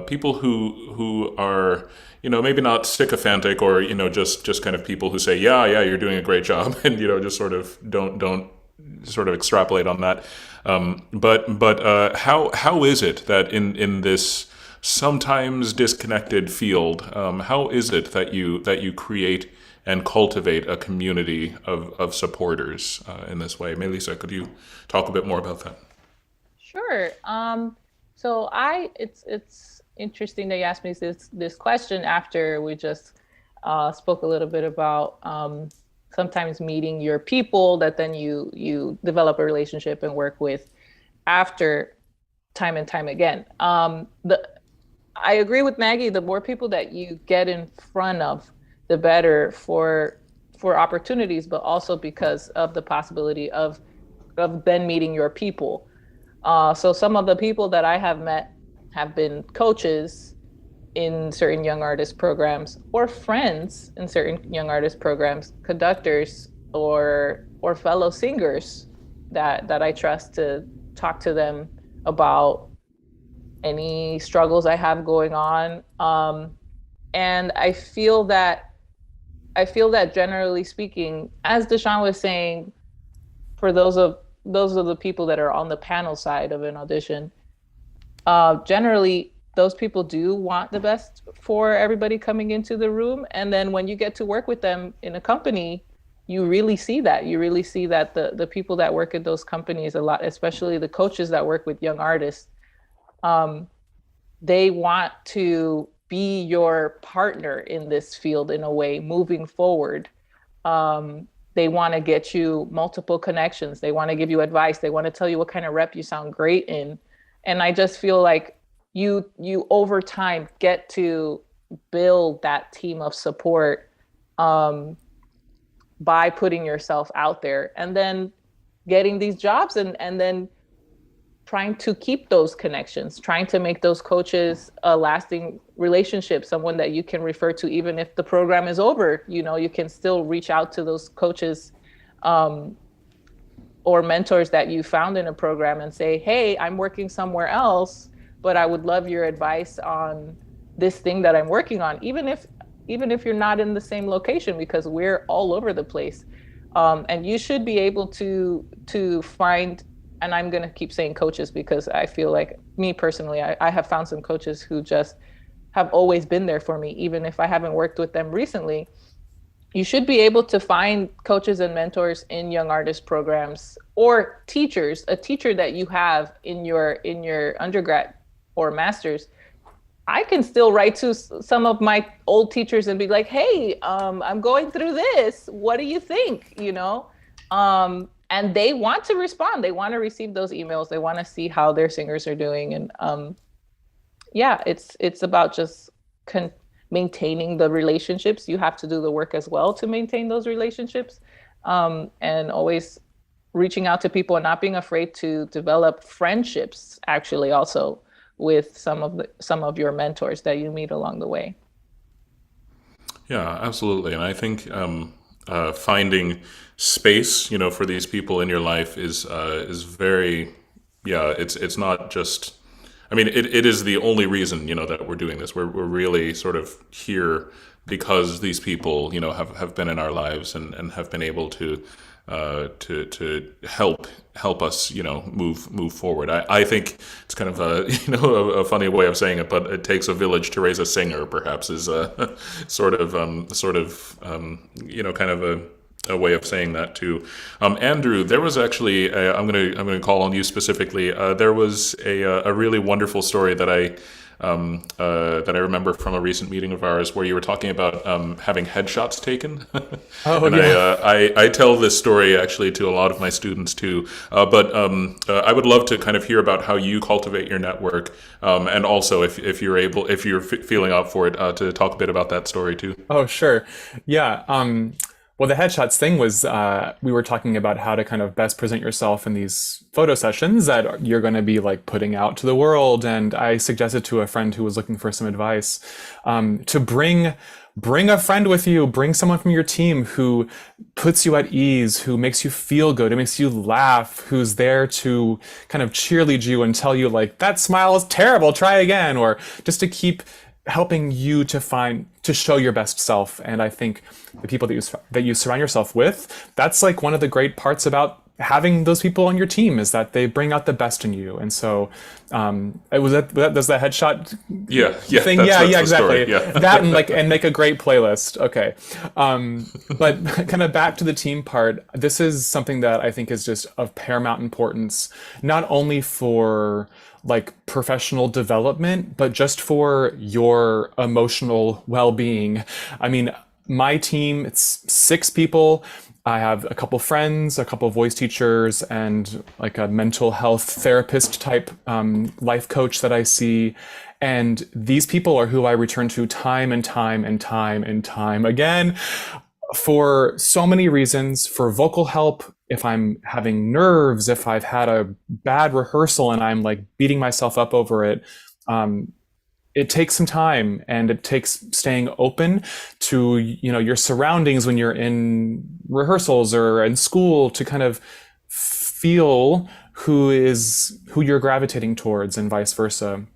people who are maybe not sycophantic or just kind of people who say yeah you're doing a great job and just sort of don't sort of extrapolate on that, but how is it that in this sometimes disconnected field, how is it that you create and cultivate a community of supporters in this way? Melissa, could you talk a bit more about that? Sure. So it's interesting that you asked me this question after we just spoke a little bit about sometimes meeting your people that then you develop a relationship and work with after time and time again. I agree with Maggie. The more people that you get in front of, the better for opportunities, but also because of the possibility of then meeting your people. So some of the people that I have met have been coaches in certain young artist programs, or friends in certain young artist programs, conductors or fellow singers that I trust to talk to them about any struggles I have going on. And I feel that generally speaking, as Deshaun was saying, for those of the people that are on the panel side of an audition, Generally, those people do want the best for everybody coming into the room. And then when you get to work with them in a company, you really see that. You really see that the people that work at those companies a lot, especially the coaches that work with young artists, they want to be your partner in this field in a way moving forward. They want to get you multiple connections. They want to give you advice. They want to tell you what kind of rep you sound great in. And I just feel like you over time get to build that team of support by putting yourself out there and then getting these jobs and then trying to keep those connections, trying to make those coaches a lasting relationship, someone that you can refer to even if the program is over. You know, you can still reach out to those coaches or mentors that you found in a program and say, hey, I'm working somewhere else, but I would love your advice on this thing that I'm working on, even if you're not in the same location, because we're all over the place. And you should be able to find, and I'm going to keep saying coaches because I feel like, me personally, I have found some coaches who just have always been there for me, even if I haven't worked with them recently. You should be able to find coaches and mentors in young artist programs, or teachers, a teacher that you have in your undergrad or master's. I can still write to some of my old teachers and be like, hey, I'm going through this. What do you think? You know? And they want to respond. They want to receive those emails. They want to see how their singers are doing. And yeah, it's about just maintaining the relationships. You have to do the work as well to maintain those relationships, and always reaching out to people and not being afraid to develop friendships, actually, also with some of your mentors that you meet along the way. Yeah, absolutely. And I think finding space, for these people in your life is very, yeah, it's not just, I mean, it is the only reason, that we're doing this. We're really sort of here because these people, have been in our lives and have been able to help us, move forward. I think it's kind of a funny way of saying it, but it takes a village to raise a singer, perhaps, is a sort of kind of a way of saying that too. Andrew, there was actually I'm gonna call on you specifically. There was a really wonderful story that I remember from a recent meeting of ours, where you were talking about having headshots taken. Oh, and yeah. I tell this story actually to a lot of my students too. But I would love to kind of hear about how you cultivate your network, and also if you're feeling up for it, to talk a bit about that story too. Oh, sure. Yeah. Well, the headshots thing was, we were talking about how to kind of best present yourself in these photo sessions that you're going to be like putting out to the world. And I suggested to a friend who was looking for some advice, to bring a friend with you, bring someone from your team who puts you at ease, who makes you feel good, who makes you laugh, who's there to kind of cheerlead you and tell you like, that smile is terrible, try again, or just to keep helping you to show your best self. And I think the people that you surround yourself with, that's like one of the great parts about having those people on your team, is that they bring out the best in you. And so does that headshot thing? That's exactly. That and make a great playlist. Okay. But kind of back to the team part, this is something that I think is just of paramount importance, not only for like professional development, but just for your emotional well-being. I mean, my team, it's 6 people. I have a couple friends, a couple voice teachers, and like a mental health therapist type life coach that I see. And these people are who I return to time and time and time and time again for so many reasons: for vocal help, if I'm having nerves, if I've had a bad rehearsal and I'm like beating myself up over it. It takes some time, and it takes staying open to, your surroundings when you're in rehearsals or in school, to kind of feel who you're gravitating towards and vice versa.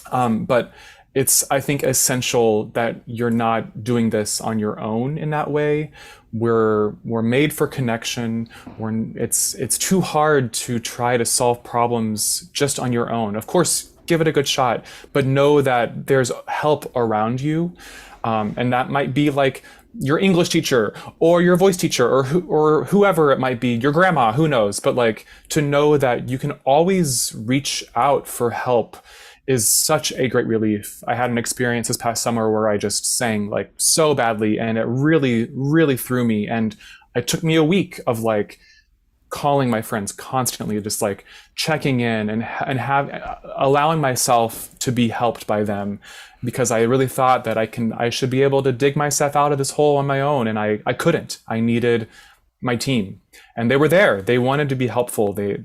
But it's, I think, essential that you're not doing this on your own in that way. We're made for connection. It's too hard to try to solve problems just on your own. Of course, give it a good shot, but know that there's help around you. And that might be like your English teacher or your voice teacher or whoever it might be, your grandma, who knows, but like to know that you can always reach out for help is such a great relief. I had an experience this past summer where I just sang like so badly and it really, really threw me. And it took me a week of like calling my friends constantly, just like checking in and allowing myself to be helped by them, because I really thought that I should be able to dig myself out of this hole on my own, and I couldn't. I needed my team, and they were there. They wanted to be helpful. They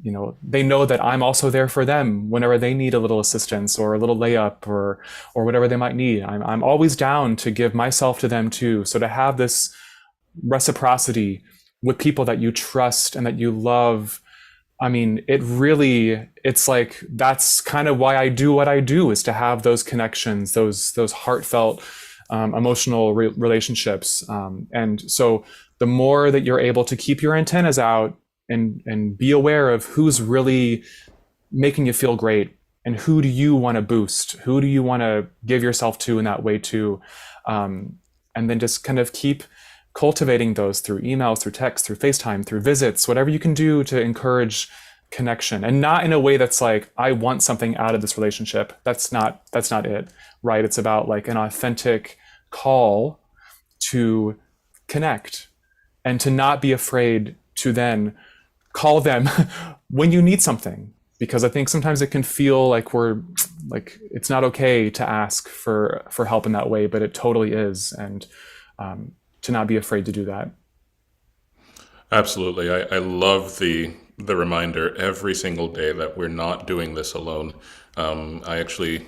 know that I'm also there for them whenever they need a little assistance or a little layup or whatever they might need. I'm always down to give myself to them too. So to have this reciprocity with people that you trust and that you love, I mean, it's like, that's kind of why I do what I do, is to have those connections, those heartfelt, emotional relationships. And so the more that you're able to keep your antennas out and be aware of who's really making you feel great and who do you want to boost, who do you want to give yourself to in that way too. And then just kind of keep cultivating those through emails, through text, through FaceTime, through visits, whatever you can do to encourage connection, and not in a way that's like, I want something out of this relationship. That's not it, right? It's about like an authentic call to connect and to not be afraid to then call them when you need something, because I think sometimes it can feel like it's not okay to ask for help in that way, but it totally is. And to not be afraid to do that. Absolutely. I love the reminder every single day that we're not doing this alone. I actually,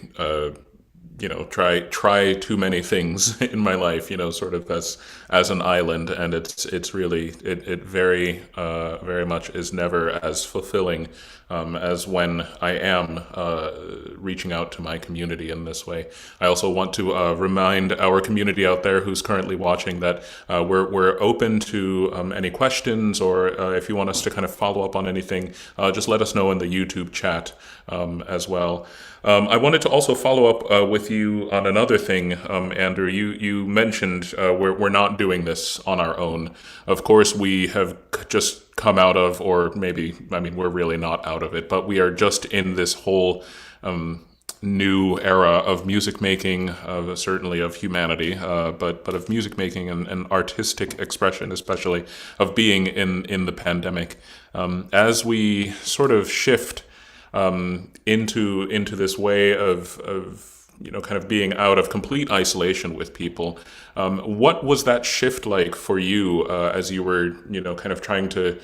try too many things in my life, sort of as an island, and it's really, it very, very much is never as fulfilling as when I am reaching out to my community in this way. I also want to remind our community out there who's currently watching that we're open to any questions, or if you want us to kind of follow up on anything, just let us know in the YouTube chat as well. I wanted to also follow up with you on another thing, Andrew. You mentioned we're not doing this on our own. Of course, we have just come out of, or maybe, we're really not out of it, but we are just in this whole new era of music making, certainly of humanity, but of music making and artistic expression, especially of being in the pandemic. As we sort of shift into this way of kind of being out of complete isolation with people. What was that shift like for you as you were, kind of trying to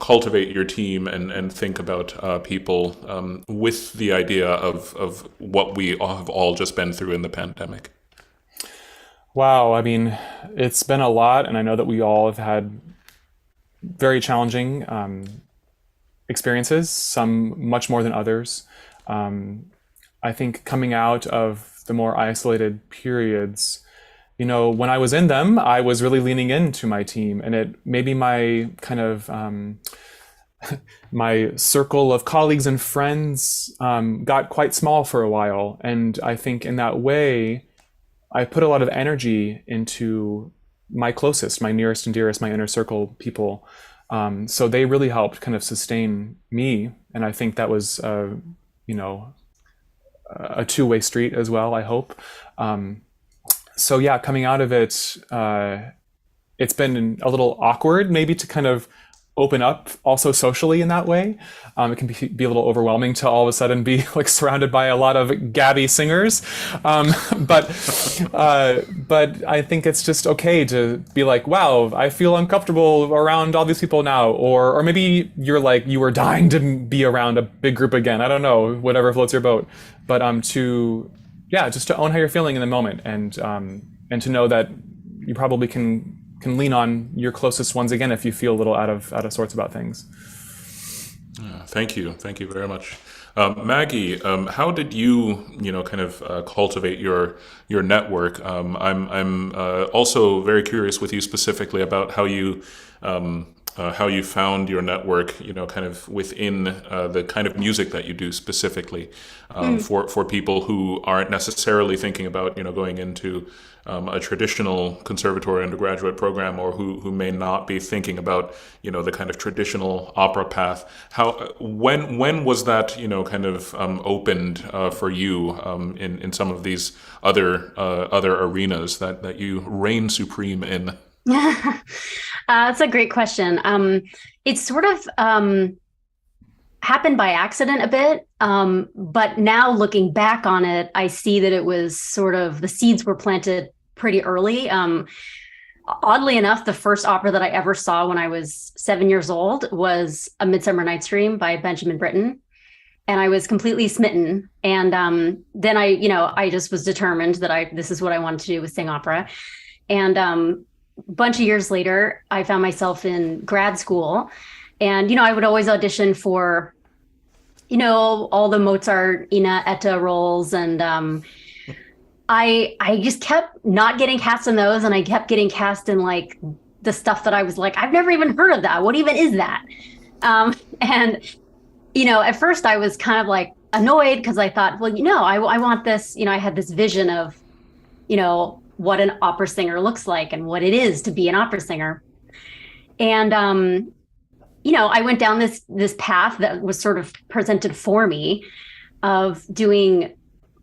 cultivate your team and think about people with the idea of what we have all just been through in the pandemic? Wow. It's been a lot, and I know that we all have had very challenging experiences, some much more than others. I think coming out of the more isolated periods, when I was in them, I was really leaning into my team, and it maybe my kind of my circle of colleagues and friends got quite small for a while. And I think in that way, I put a lot of energy into my closest, my nearest and dearest, my inner circle people. So they really helped kind of sustain me. And I think that was, a two-way street as well, I hope. So yeah, coming out of it, it's been a little awkward maybe to kind of open up also socially in that way. It can be a little overwhelming to all of a sudden be like surrounded by a lot of gabby singers. But I think it's just okay to be like, wow, I feel uncomfortable around all these people now. Or maybe you're like, you were dying to be around a big group again. I don't know, whatever floats your boat. But just to own how you're feeling in the moment, and to know that you probably can lean on your closest ones again if you feel a little out of sorts about things. Thank you very much. Maggie, how did you kind of cultivate your network? I'm also very curious with you specifically about how you how you found your network, kind of within the kind of music that you do specifically, for people who aren't necessarily thinking about, going into a traditional conservatory undergraduate program, or who may not be thinking about, the kind of traditional opera path. When was that, kind of opened for you in some of these other arenas that you reign supreme in? That's a great question. It's sort of happened by accident a bit. But now looking back on it, I see that it was sort of the seeds were planted pretty early. Oddly enough, the first opera that I ever saw when I was 7 years old was A Midsummer Night's Dream by Benjamin Britten. And I was completely smitten. And then I just was determined that this is what I wanted to do, was sing opera. And bunch of years later, I found myself in grad school, and, I would always audition for, all the Mozart, Ina Etta roles. And I just kept not getting cast in those. And I kept getting cast in like the stuff that I was like, I've never even heard of that. What even is that? And, at first I was kind of like annoyed, because I thought, well, I want this, I had this vision of, what an opera singer looks like and what it is to be an opera singer. And, I went down this path that was sort of presented for me of doing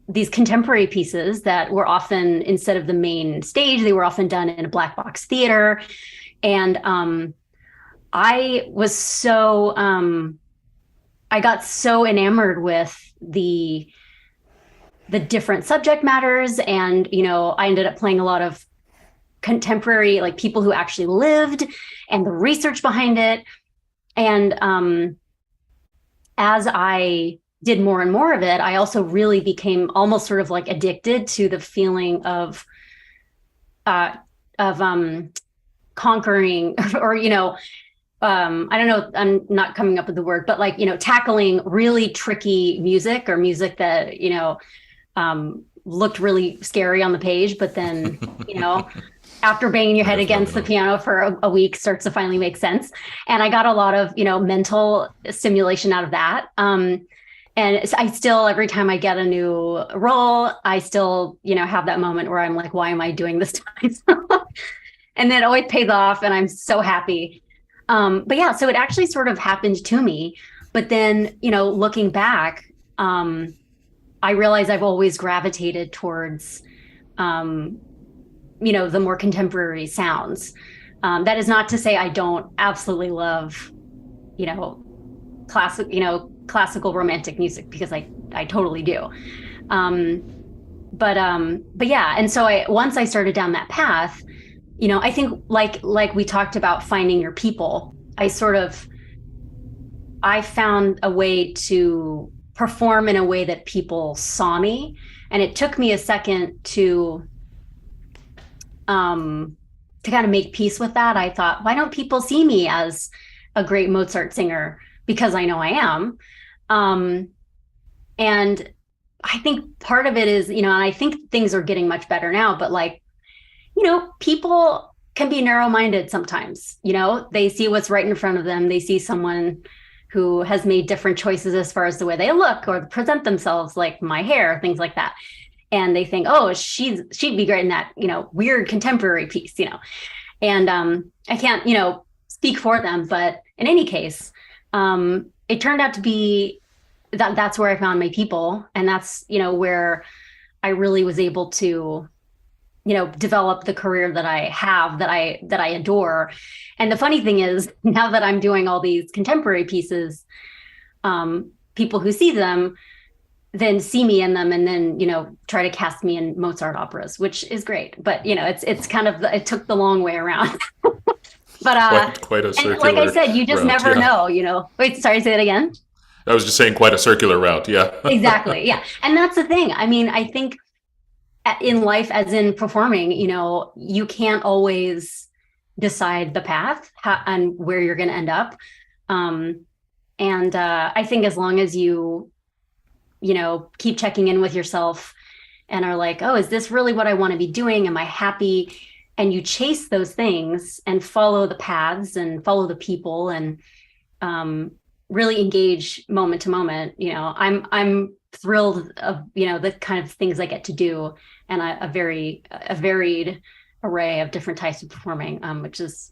these contemporary pieces that were often, instead of the main stage, they were often done in a black box theater. And I was so, I got so enamored with the different subject matters. And, I ended up playing a lot of contemporary, like people who actually lived, and the research behind it. And as I did more and more of it, I also really became almost sort of like addicted to the feeling of conquering, or, I don't know, I'm not coming up with the word, but like, tackling really tricky music, or music that, looked really scary on the page, but then, after banging your head against the piano for a week, starts to finally make sense. And I got a lot of, mental stimulation out of that. And I still, every time I get a new role, I still, have that moment where I'm like, why am I doing this twice? And then it always pays off, and I'm so happy. But yeah, so it actually sort of happened to me. But then, looking back, I realize I've always gravitated towards, the more contemporary sounds. That is not to say I don't absolutely love, classical romantic music, because I totally do. But yeah. And so once I started down that path, I think like we talked about finding your people, I found a way to perform in a way that people saw me. And it took me a second to kind of make peace with that. I thought, why don't people see me as a great Mozart singer? Because I know I am. And I think part of it is, and I think things are getting much better now, but people can be narrow-minded sometimes. They see what's right in front of them. They see someone who has made different choices as far as the way they look or present themselves, like my hair, things like that. And they think, oh, she'd be great in that, weird contemporary piece, And I can't, speak for them, but in any case, it turned out to be that's where I found my people, and that's where I really was able to develop the career that I have, that I adore. And the funny thing is, now that I'm doing all these contemporary pieces, people who see them then see me in them, and then try to cast me in Mozart operas, which is great. But it's kind of it took the long way around. But quite a circular like I said, you just route, never yeah. know. Wait, sorry, say that again. I was just saying, quite a circular route, yeah. Exactly, yeah. And that's the thing. I mean, I think in life, as in performing, you can't always decide the path and where you're going to end up. And I think as long as you keep checking in with yourself and are like, oh, is this really what I want to be doing? Am I happy? and you chase those things and follow the paths and follow the people and really engage moment to moment. I'm thrilled of the kind of things I get to do, and a varied array of different types of performing, which is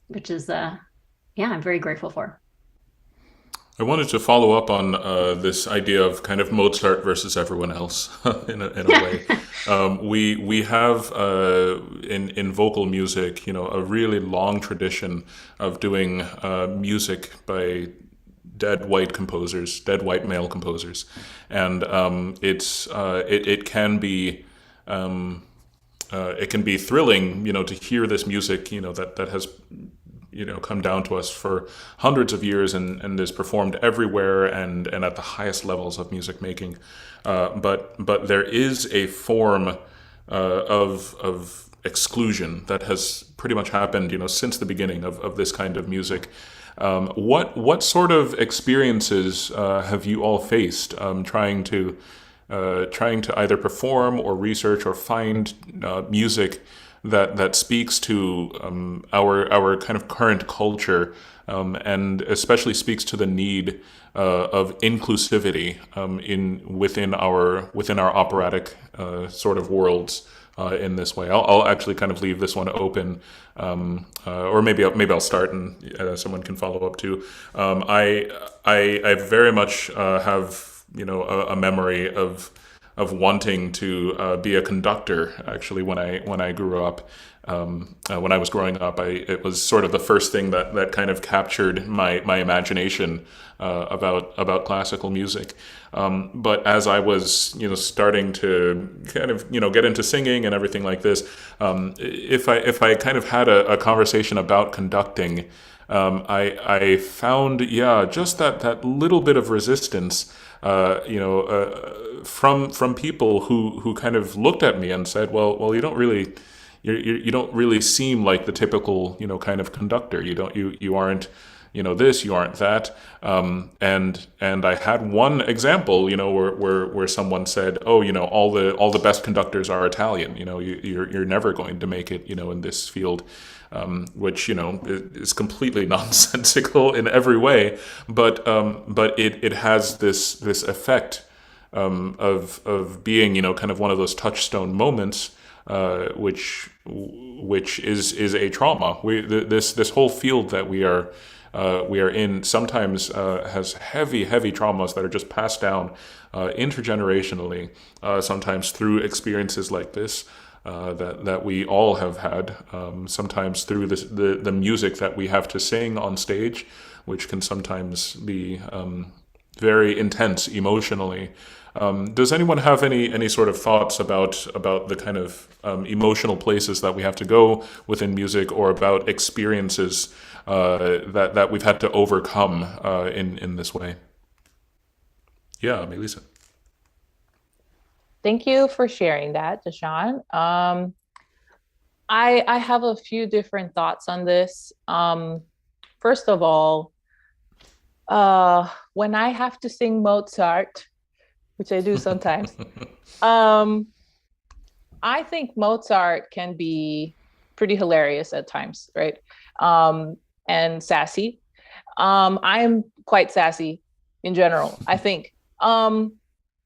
I'm very grateful for. I wanted to follow up on this idea of kind of Mozart versus everyone else in a way. We have in vocal music, a really long tradition of doing music by dead white male composers, and it can be thrilling, to hear this music, that has come down to us for hundreds of years and is performed everywhere and at the highest levels of music making. But there is a form of exclusion that has pretty much happened, since the beginning of this kind of music. What sort of experiences have you all faced trying to either perform or research or find music that speaks to our kind of current culture, and especially speaks to the need of inclusivity within our operatic sort of worlds in this way? I'll actually kind of leave this one open, or maybe I'll start and someone can follow up too. I very much have a memory of wanting to be a conductor. Actually, when I grew up, when I was growing up, it was sort of the first thing that kind of captured my imagination about classical music. But as I was starting to kind of get into singing and everything like this, if I kind of had a conversation about conducting, I found just that little bit of resistance. From people who kind of looked at me and said, well, you don't really seem like the typical kind of conductor. You aren't this, you aren't that. And I had one example where someone said, oh, all the best conductors are Italian. You're never going to make it in this field. Which is completely nonsensical in every way, but it has this effect of being kind of one of those touchstone moments, which is a trauma. This whole field that we are in sometimes has heavy traumas that are just passed down intergenerationally, sometimes through experiences like this. That we all have had, sometimes through the music that we have to sing on stage, which can sometimes be very intense emotionally. Does anyone have any sort of thoughts about the kind of emotional places that we have to go within music, or about experiences that we've had to overcome in this way? Yeah, Melissa. Thank you for sharing that, Deshaun. I have a few different thoughts on this. First of all, when I have to sing Mozart, which I do sometimes, I think Mozart can be pretty hilarious at times, right? And sassy. I'm quite sassy in general, I think.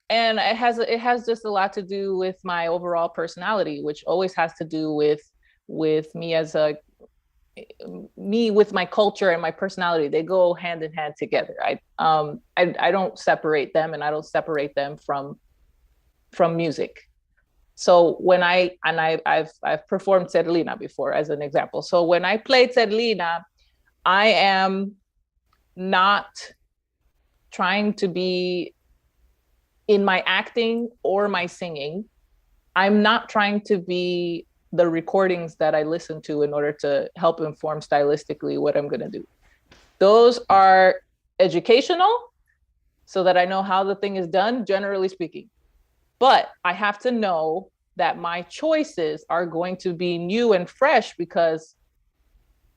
And it has just a lot to do with my overall personality, which always has to do with me with my culture and my personality. They go hand in hand together. I don't separate them, and I don't separate them from music. So when I've performed Zerlina before as an example. So when I played Zerlina, I am not trying to be, in my acting or my singing, I'm not trying to be the recordings that I listen to in order to help inform stylistically what I'm going to do. Those are educational so that I know how the thing is done, generally speaking. But I have to know that my choices are going to be new and fresh, because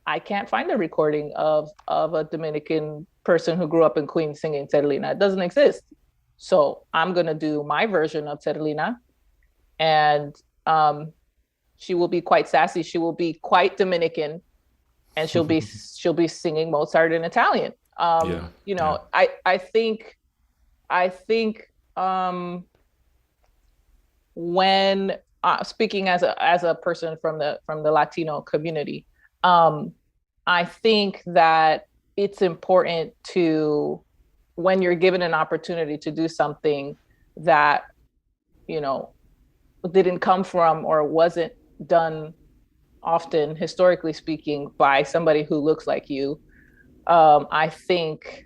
I can't find a recording of a Dominican person who grew up in Queens singing Zerlina. It doesn't exist. So I'm going to do my version of Zerlina. And she will be quite sassy. She will be quite Dominican, and she'll be singing Mozart in Italian. I think when speaking as a person from the Latino community, I think that it's important to, when you're given an opportunity to do something that, didn't come from or wasn't done often, historically speaking, by somebody who looks like you, I think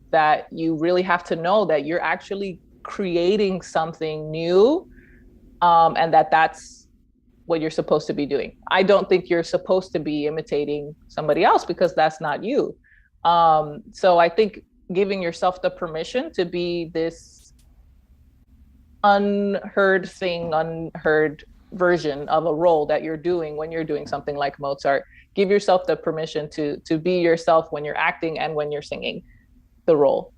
that you really have to know that you're actually creating something new, and that's what you're supposed to be doing. I don't think you're supposed to be imitating somebody else, because that's not you. So I think giving yourself the permission to be this unheard version of a role that you're doing when you're doing something like Mozart. Give yourself the permission to be yourself when you're acting and when you're singing the role.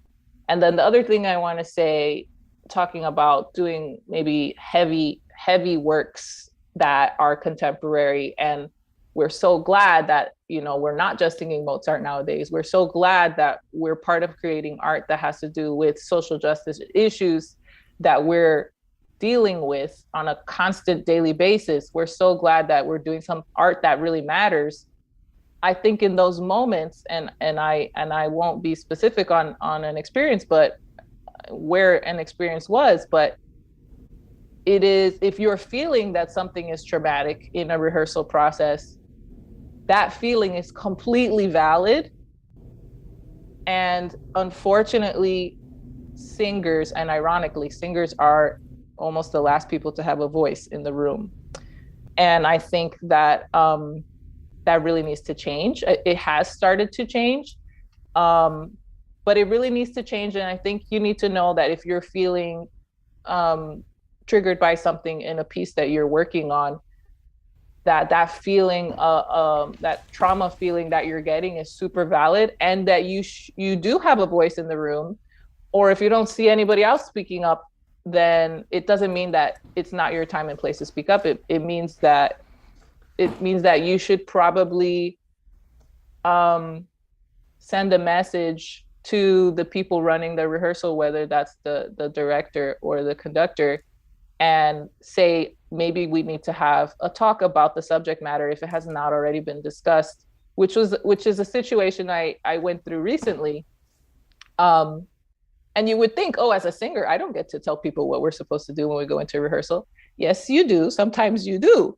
And then the other thing I want to say, talking about doing maybe heavy works that are contemporary, and we're so glad that we're not just singing Mozart nowadays. We're so glad that we're part of creating art that has to do with social justice issues that we're dealing with on a constant daily basis. We're so glad that we're doing some art that really matters. I think in those moments, and I won't be specific on an experience, but where an experience was, but it is, if you're feeling that something is traumatic in a rehearsal process, that feeling is completely valid. And unfortunately, singers, and ironically, singers are almost the last people to have a voice in the room. And I think that that really needs to change. It has started to change, but it really needs to change. And I think you need to know that if you're feeling triggered by something in a piece that you're working on, that feeling, that trauma feeling that you're getting is super valid, and that you do have a voice in the room. Or if you don't see anybody else speaking up, then it doesn't mean that it's not your time and place to speak up. It means that you should probably send a message to the people running the rehearsal, whether that's the director or the conductor, and say, maybe we need to have a talk about the subject matter if it has not already been discussed, which is a situation I went through recently. And you would think, oh, as a singer, I don't get to tell people what we're supposed to do when we go into rehearsal. Yes, you do. Sometimes you do.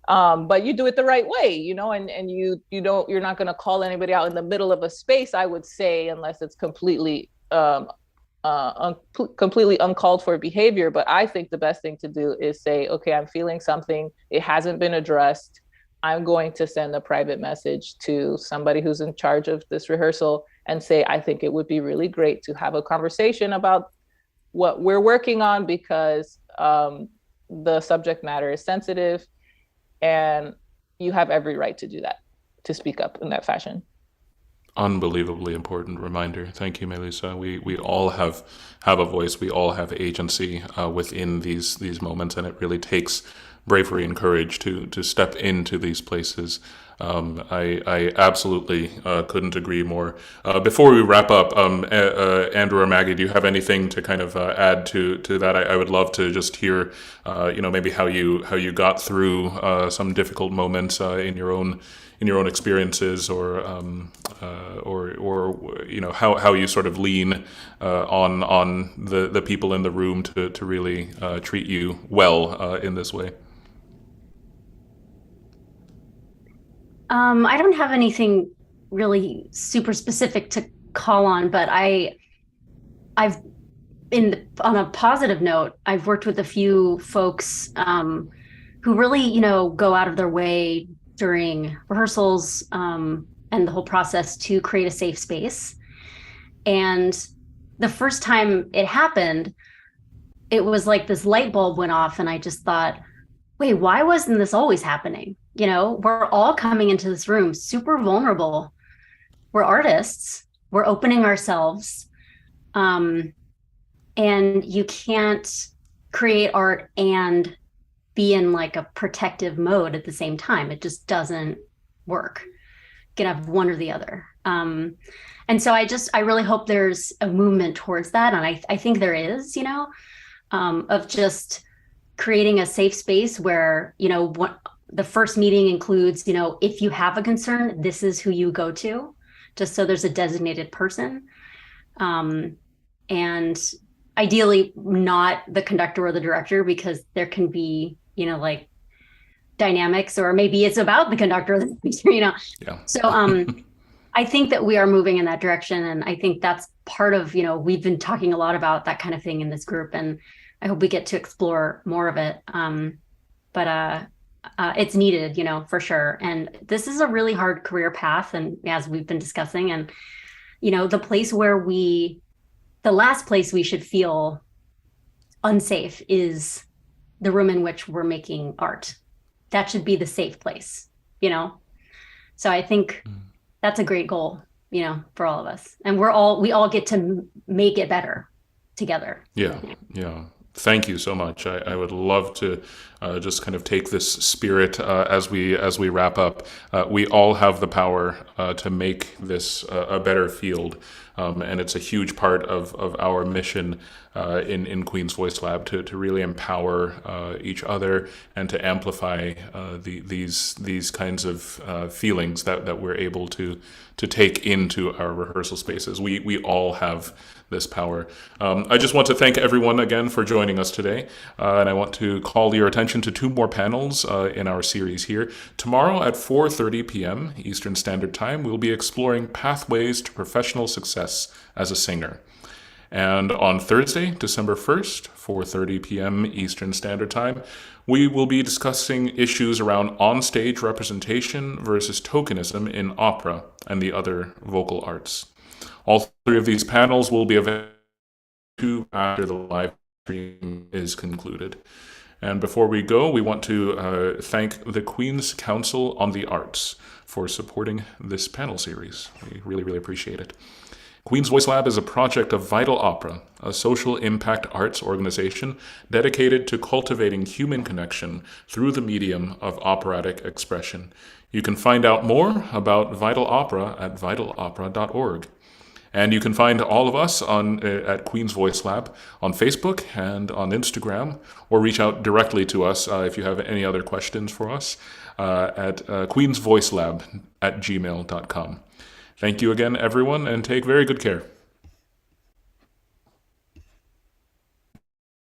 But you do it the right way, and you're not going to call anybody out in the middle of a space, I would say, unless it's completely uncalled for behavior. But I think the best thing to do is say, okay, I'm feeling something. It hasn't been addressed. I'm going to send a private message to somebody who's in charge of this rehearsal and say, I think it would be really great to have a conversation about what we're working on, because the subject matter is sensitive, and you have every right to do that, to speak up in that fashion. Unbelievably important reminder. Thank you, Melissa. We all have a voice. We all have agency within these moments, and it really takes bravery and courage to step into these places. I absolutely couldn't agree more. Before we wrap up, Andrew or Maggie, do you have anything to kind of add to that? I would love to just hear, maybe how you got through some difficult moments in your own experiences, or how you sort of lean on the people in the room to really treat you well in this way. I don't have anything really super specific to call on, but I've on a positive note, I've worked with a few folks who really, go out of their way during rehearsals and the whole process to create a safe space. And the first time it happened, it was like this light bulb went off, and I just thought, wait, why wasn't this always happening? We're all coming into this room super vulnerable. We're artists. We're opening ourselves. And you can't create art and be in like a protective mode at the same time. It just doesn't work. You can have one or the other. And so I really hope there's a movement towards that. And I think there is, of just creating a safe space where, what the first meeting includes, if you have a concern, this is who you go to, just so there's a designated person. And ideally not the conductor or the director, because there can be, like dynamics, or maybe it's about the conductor or the director, Yeah. So I think that we are moving in that direction. And I think that's part of, we've been talking a lot about that kind of thing in this group. And I hope we get to explore more of it. But it's needed, for sure. And this is a really hard career path. And as we've been discussing, and, the last place we should feel unsafe is the room in which we're making art. That should be the safe place, So I think that's a great goal, for all of us. And we all get to make it better together. Yeah. Thank you so much. I would love to just kind of take this spirit as we wrap up. We all have the power to make this a better field, and it's a huge part of our mission in Queen's Voice Lab to really empower each other and to amplify these kinds of feelings that we're able to take into our rehearsal spaces. We all have this power. I just want to thank everyone again for joining us today, and I want to call your attention to two more panels in our series here. Tomorrow at 4:30 p.m. Eastern Standard Time, we'll be exploring pathways to professional success as a singer. And on Thursday, December 1st, 4:30 p.m. Eastern Standard Time, we will be discussing issues around onstage representation versus tokenism in opera and the other vocal arts. All three of these panels will be available after the live stream is concluded. And before we go, we want to thank the Queen's Council on the Arts for supporting this panel series. We really, really appreciate it. Queen's Voice Lab is a project of Vital Opera, a social impact arts organization dedicated to cultivating human connection through the medium of operatic expression. You can find out more about Vital Opera at vitalopera.org. And you can find all of us at Queen's Voice Lab on Facebook and on Instagram, or reach out directly to us if you have any other questions for us at queensvoicelab@gmail.com. Thank you again, everyone, and take very good care.